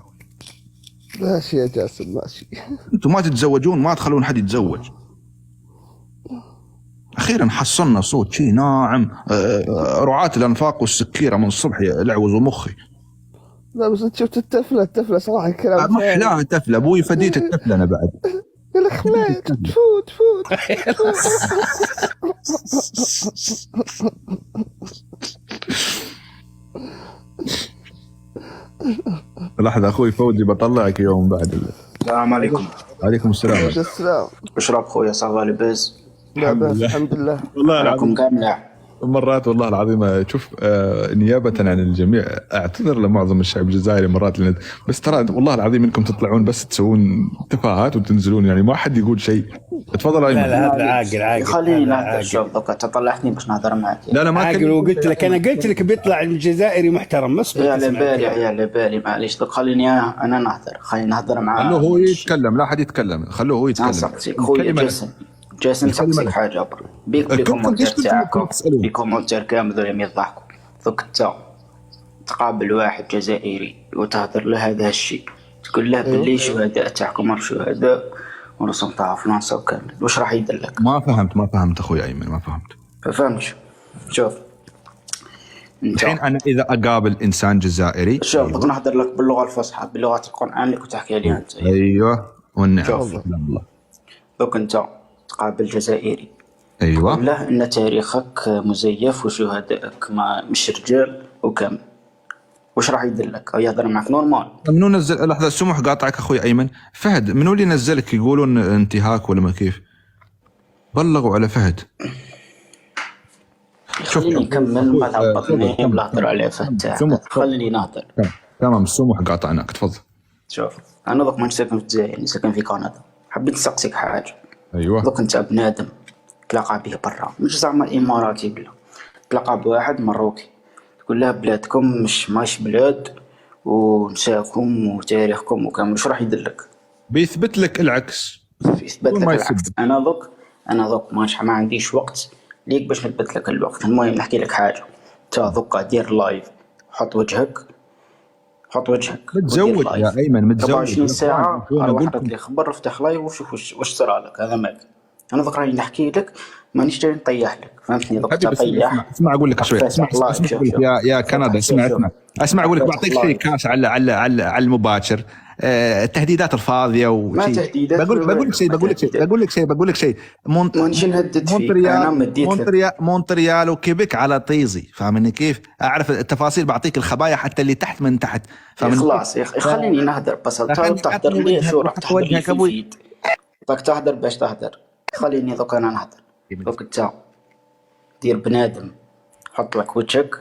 ماشي يا جاسم ماشي. انتوا ما تتزوجون ما تخلون حد يتزوج. اخيرا حصلنا صوت شيء ناعم. رعاة الانفاق والسكيره من الصبح يلعوزوا مخي. لا بس انت شفت التفله صراحه كلام محلاها تفله ابوي. فديت التفله انا بعد. يا الخماج. تفوت. لحظه اخوي فوزي بطلعك يوم بعد. السلام عليكم. عليكم السلام. وش راك خويا؟ صافا لاباس؟ لا باس الحمد لله. والله راكم كاملة. مرات والله العظيم شوف نيابة عن الجميع اعتذر لمعظم الشعب الجزائري مرات بس ترى والله العظيم انكم تطلعون بس تسوون تفاهات وتنزلون يعني ما حد يقول شيء. تفضل ايمن. لا هذا عاقل خليني نهدر. شوف دوكا تطلعتني باش نهضر معك. لا ما عاقل وقلت لك انا قلت لك بيطلع الجزائري محترم اصبر. يا على بالي معليش دوك خليني انا نهضر. خليني نهضر معاه. خلوه هو يتكلم لا حد يتكلم خلوه هو يتكلم. خويا جاسم سقسيك حاجه برا بكومنتير كامل ذولهم يضحكوا. دوك انت تقابل واحد جزائري وتهضر له هذا الشيء تقول له باللي شهداء تاعكم شهداء ورسم تاع فرنسا وكامل واش راح يدير لك؟ ما فهمت اخوي ايمن ما فهمتش. شوف الحين انا اذا اقابل انسان جزائري شوف بدنا نهضر لك باللغه الفصحى بلغه القران اللي كنت تحكي لي انت. ايوه والنعم. شوف دوك انت تقابل جزائري ايوه تقول له ان تاريخك مزيف وشهدائك مش رجال وكامل واش راح يدير لك؟ يهضر معك نورمال. منو نزل لحظه السمح قاطعك اخوي ايمن. فهد منو اللي نزلك يقولون انتهاك ولا ما كيف؟ بلغوا على فهد. خليني نكمل ما تعبطني بلا هضر على فهد. خليني نهضر. تمام السمح قاطعناك تفضل. شوف انا دوك مانيش ساكن في الجزائر ساكن في كندا. حبيت نسقسيك حاجه. ايوه دوك انت بنادم تلاقى به برا مش زعما الاماراتي بلا تلاقى بواحد مروكي تقول له بلادكم مش بلاد ونساكم وتاريخكم وكامل واش راح يدير لك؟ بيثبت لك العكس. انا دوك ما عنديش وقت ليك باش نثبت لك الوقت. المهم نحكي لك حاجه تا دوكا دير لايف حط وجهك متزوج يا ايمن متزوج 24 ساعه اروح لي خبر افتح لايف وشوف واش صرا لك. هذا ماك انا دوك راني نحكي لك مانيش جاي نطيح لك فهمتني. دوك تطيح اسمع اقول لك شوي اسمع يا كندا اسمع اقول لك بعطيك شيء كاش على المباشر. التهديدات الفاضيه وشيء بقول لك شيء مانيش نهدد فيك. مونتريال وكيبك على طيزي فاهمني كيف؟ اعرف التفاصيل بعطيك الخبايا حتى اللي تحت من تحت فاهمني. خلاص خليني نهدر بس تحضر لي شو راح تحضر لي في الفيد راك تهدر باش تهدر. خليني دوك انا نهدر. دوك انت دير بنادم حط لك وجهك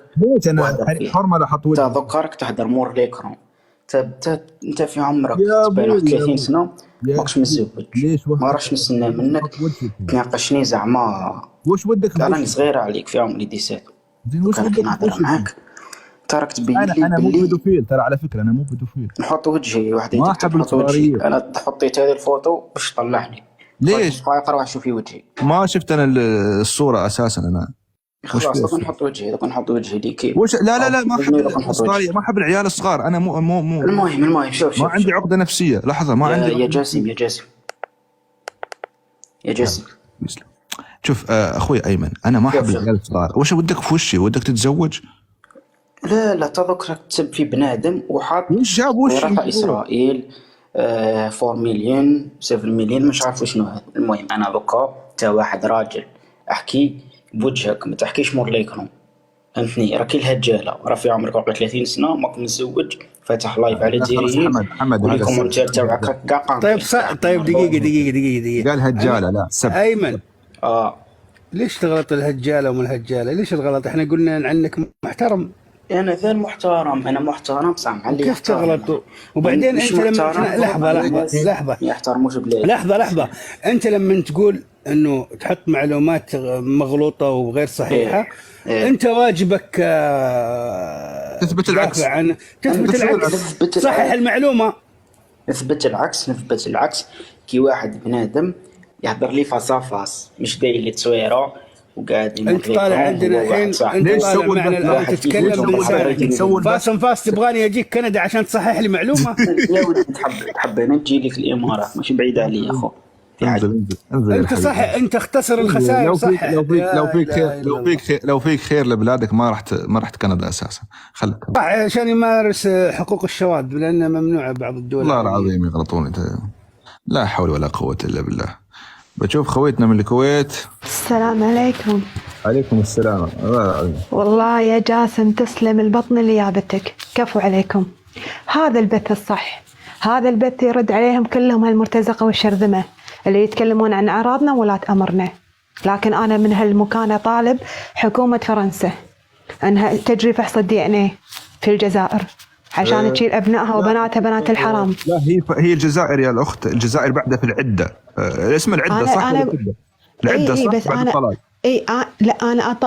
انا حرمه لا حط وجهك. دوك راك تهدر مور ليكرون. انت في عمرك 30 سنه ماكش مزوج ما راش نستنى منك تناقشني زعما واش ودك. راني صغيره عليك في عمري 17 واش ودك نهضر معاك تراك تبين لي انا مو بيدوفيل ترى على فكره انا مو بيدوفيل. نحط وجهي واحد يحط وجهي انا حطيت هذه الفوتو باش طلعني. ليش؟ روح شوفي وجهي. ما شفت انا الصوره اساسا انا. خلاص دوك نحط وجهي ليكي. لا ما احب الصغار ما احب العيال الصغار انا مو المهم شوف ما عندي عقده نفسيه. لحظه ما عندي يا جاسم شوف اخوي ايمن انا ما احب العيال الصغار. واش ودك في وشي؟ ودك تتزوج؟ لا تذكر راك تسب في بنادم وحاط وش جاب وش اسرائيل 4 مليون 7 مليون مش عارف شنو هذا. المهم انا دوكا تا واحد راجل احكي بوجهك ما تحكيش مور ليكرون فهمتني. راكي الهجاله راه في عمرك 30 سنه ماك متزوج فاتح لايف على الجزائريين والكومنتير تاعك كاع. طيب دقيقه قال هجاله لا سب. ايمن ليش تغلط الهجاله ومن الهجاله؟ ليش الغلط؟ احنا قلنا عنك محترم. انا ذا محترم انا محترم سامع لي كيف تغلط؟ وبعدين انت لما لحظه يحترموش بلاد. لحظه انت لما تقول انه تحط معلومات مغلوطه وغير صحيحه انت واجبك تثبت العكس. صحح المعلومه. نثبت العكس كي واحد بنادم يهضر لي فاس مش داير لي تصويره وقاعد انت طالع عندنا الحين انت طالع معنا الان تتكلم بمشاركه فاس تبغاني اجيك كندا عشان تصحح لي معلومه. يا ولد حبينا نجي لك الامارات ماشي بعيد علي يا اخو. انت صح انت اختصر الخسائر صح. لو فيك خير لبلادك ما رحت كندا اساسا. خلك عشان يمارس حقوق الشواذ لانها ممنوعه بعض الدول. والله العظيم يغلطون. لا حول ولا قوه الا بالله. بشوف خويتنا من الكويت. السلام عليكم. عليكم السلام. والله يا جاسم تسلم البطن اللي جابتك. كفو عليكم. هذا البث الصح. هذا البث يرد عليهم كلهم هالمرتزقة والشرذمة اللي يتكلمون عن أعراضنا ولا أمرنا. لكن أنا من هالمكان طالب حكومة فرنسا أنها تجري فحص الDNA في الجزائر عشان تشيل أبنائها وبناتها بنات الحرام. لا هي الجزائر يا الأخت، الجزائر بعدها في العدة. اسم العدة صح؟ العدة صح بس بعد الطلاق. لا أنا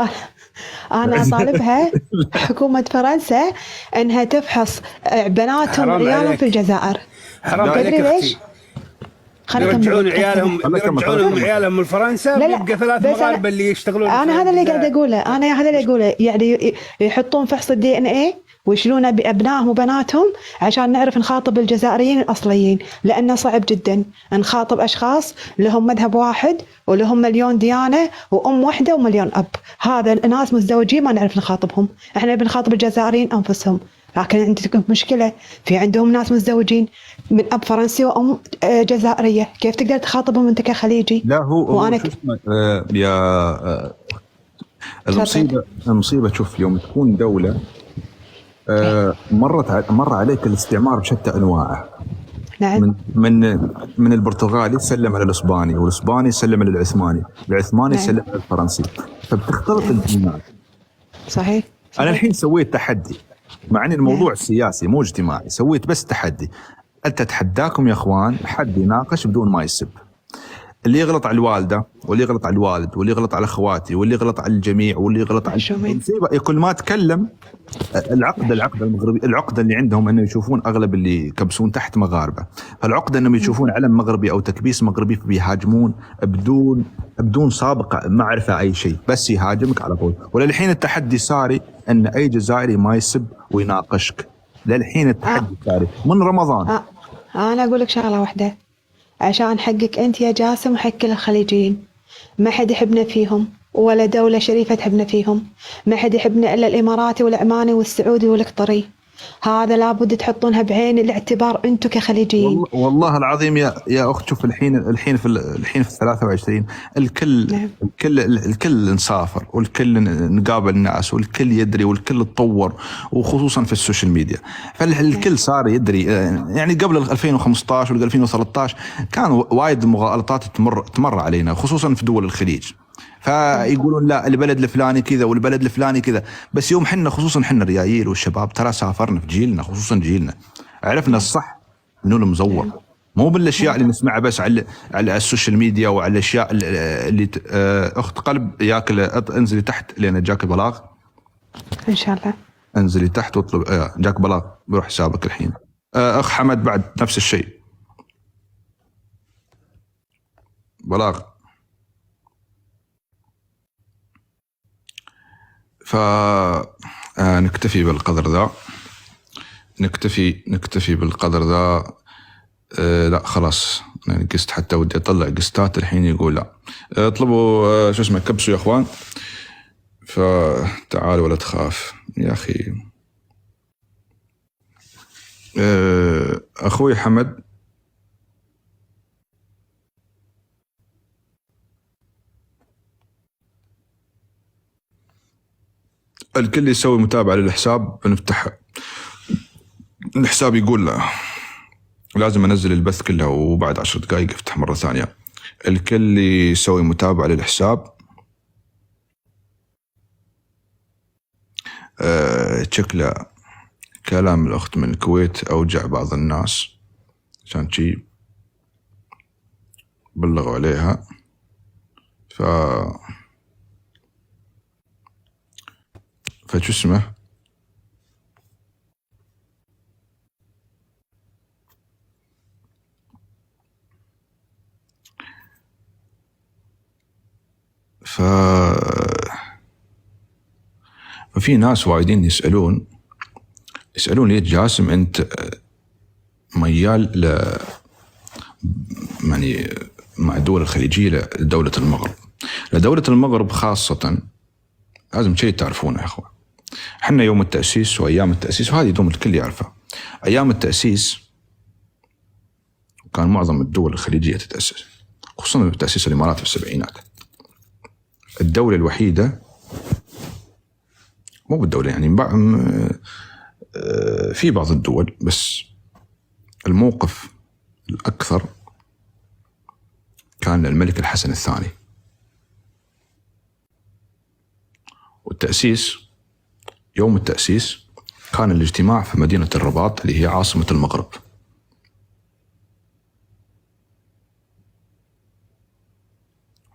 أطالبها حكومة فرنسا أنها تفحص بناتهم عيالهم في الجزائر. حرام عليك ليش؟ يرجعون عيالهم من فرنسا ويبقى 3 مغاربة اللي يشتغلون. أنا هذا اللي قاعد أقوله، يعني يحطون فحص الDNA ويشيلون بأبنائهم وبناتهم عشان نعرف نخاطب الجزائريين الأصليين، لأنه صعب جدا نخاطب أشخاص لهم مذهب واحد ولهم مليون ديانة وأم واحدة ومليون أب. هذا ناس مزدوجين ما نعرف نخاطبهم، إحنا بنخاطب الجزائريين أنفسهم. لكن عندكم مشكلة، في عندهم ناس مزدوجين من أب فرنسي وأم جزائرية، كيف تقدر تخاطبهم أنت كخليجي؟ لا هو المصيبة شوف، يوم تكون دولة مر عليك الاستعمار بشتى انواعه. نعم. من البرتغالي سلم على الاسباني، والاسباني سلم على العثماني، العثماني سلم على الفرنسي، فبتختلط الديانات. صحيح. انا الحين سويت تحدي، مع ان الموضوع سياسي مو اجتماعي، سويت بس تحدي. انت اتحداكم يا اخوان، حد يناقش بدون ما يسب. اللي يغلط على الوالده، واللي يغلط على الوالد، واللي يغلط على اخواتي، واللي يغلط على الجميع، واللي يغلط على المصيبه كل ما تكلم العقده المغربي، العقده اللي عندهم انه يشوفون اغلب اللي يكبسون تحت مغاربه، فالعقده انهم يشوفون علم مغربي او تكبيس مغربي فبيهاجمون بدون سابقه معرفه اي شيء، بس يهاجمك على طول. وللحين التحدي ساري ان اي جزائري ما يسب ويناقشك، للحين التحدي ساري من رمضان. انا اقول لك شغله واحده، عشان حقك أنت يا جاسم وحق كل الخليجيين، ما حد يحبنا فيهم ولا دولة شريفة تحبنا فيهم، ما حد يحبنا إلا الإماراتي والعماني والسعودي والقطري. هذا لابد تحطونها بعين الاعتبار أنتم كخليجيين. والله العظيم يا أخت، شوف الحين في 23 الكل نسافر، والكل نقابل الناس، والكل يدري، والكل تطور، وخصوصا في السوشيال ميديا، فالكل صار يدري. يعني قبل 2015 ولا 2013 كان وايد مغالطات تمر علينا، خصوصا في دول الخليج، فيقولون لا البلد الفلاني كذا والبلد الفلاني كذا. بس يوم خصوصا حنا الريايل والشباب ترى سافرنا في جيلنا، خصوصا جيلنا عرفنا الصح منو المزور، مو بالاشياء اللي نسمعها بس على السوشيال ميديا وعلى الاشياء اللي اخت قلب ياكل. انزلي تحت لين جاك البلاغ ان شاء الله، انزلي تحت واطلب جاك بلاغ بروح حسابك الحين. اخ حمد بعد نفس الشيء، بلاغ. فنكتفي بالقدر ذا، نكتفي بالقدر ذا. لا خلاص انا قست، حتى ودي اطلع قستات الحين يقول لا. اطلبوا شو اسمه كبسوا يا اخوان، فتعال ولا تخاف يا اخي. اخوي حمد الكل يسوي متابعة للحساب، بنفتح الحساب يقول لا لازم انزل البث كله وبعد 10 دقائق افتح مرة ثانية. الكل يسوي متابعة للحساب. شكله كلام الأخت من الكويت أوجع بعض الناس، عشان شي بلغوا عليها. فشو اسمه ففي ناس وايدين يسألون ليه جاسم انت ميال يعني مع الدول الخليجية لدولة المغرب. لدولة المغرب خاصة لازم شيء تعرفونه يا اخوان. احنا يوم التأسيس وايام التأسيس، وهذه دوم الكل يعرفها، ايام التأسيس كان معظم الدول الخليجية تتأسس، خصوصا تأسيس الامارات في السبعينات. الدولة الوحيدة، مو بالدولة يعني في بعض الدول، بس الموقف الأكثر كان للملك الحسن الثاني. والتأسيس يوم التأسيس كان الاجتماع في مدينة الرباط اللي هي عاصمة المغرب.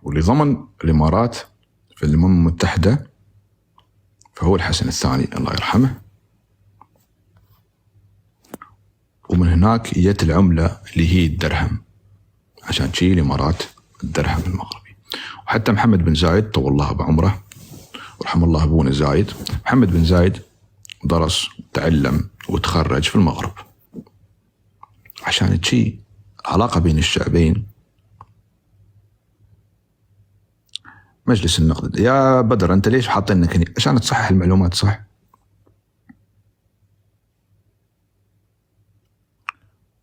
واللي ضمن الإمارات في الأمم المتحدة فهو الحسن الثاني الله يرحمه. ومن هناك جت العملة اللي هي الدرهم، عشان شي الإمارات الدرهم المغربي. وحتى محمد بن زايد طول الله بعمره ورحم الله أبونا زايد، محمد بن زايد درس وتعلم وتخرج في المغرب، عشان شي علاقة بين الشعبين. مجلس النقد يا بدر أنت ليش حاطينك هنا؟ عشان تصحح المعلومات صح.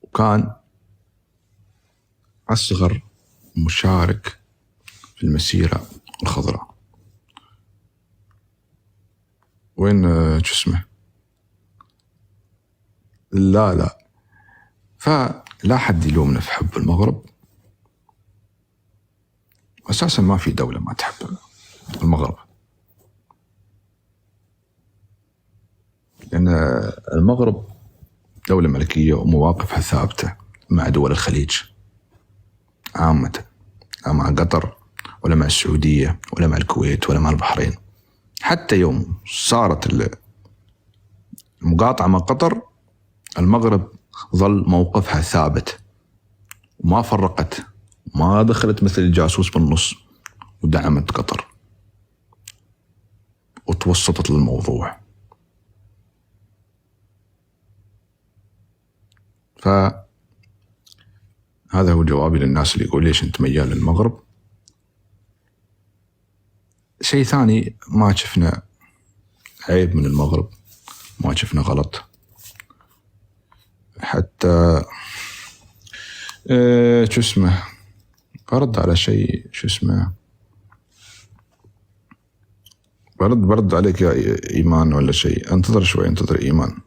وكان أصغر مشارك في المسيرة الخضراء. وين شو اسمه؟ لا فلا حد يلومنا في حب المغرب، أساسا ما في دولة ما تحب المغرب، لأن المغرب دولة ملكية ومواقفها ثابتة مع دول الخليج عامة، لا مع قطر ولا مع السعودية ولا مع الكويت ولا مع البحرين. حتى يوم صارت المقاطعة مع قطر المغرب ظل موقفها ثابت وما فرقت، ما دخلت مثل الجاسوس بالنص ودعمت قطر وتوسطت للموضوع. فهذا هو جوابي للناس اللي يقول ليش انت ميال للمغرب. شيء ثاني، ما شفنا عيب من المغرب، ما شفنا غلط. حتى شو اسمه، برد على شيء شو اسمه، برد عليك يا إيمان ولا شيء. انتظر شوي، انتظر إيمان.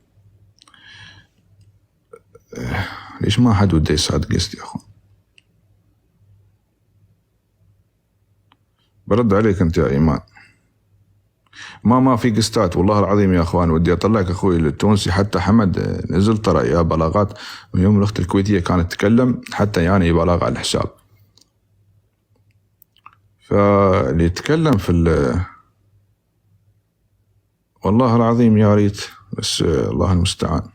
ليش ما حد وده يساعد قصدي يا أخوان؟ برد عليك أنت يا إيمان. ما في قستات والله العظيم يا أخوان. ودي أطلعك أخوي التونسي حتى حمد نزل ترى يا بلاغات من يوم الأخت الكويتية كانت تتكلم، حتى يعني بلاغ على الحساب. فاللي يتكلم في والله العظيم يا ريت، بس الله المستعان.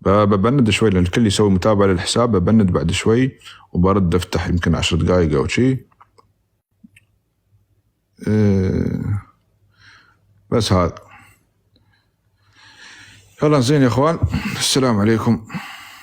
ببند شوي لأن الكل يسوي متابعة للحساب، ببند بعد شوي وبرد أفتح يمكن 10 دقائق أو شي. بس هذا يلا زين يا أخوان، السلام عليكم.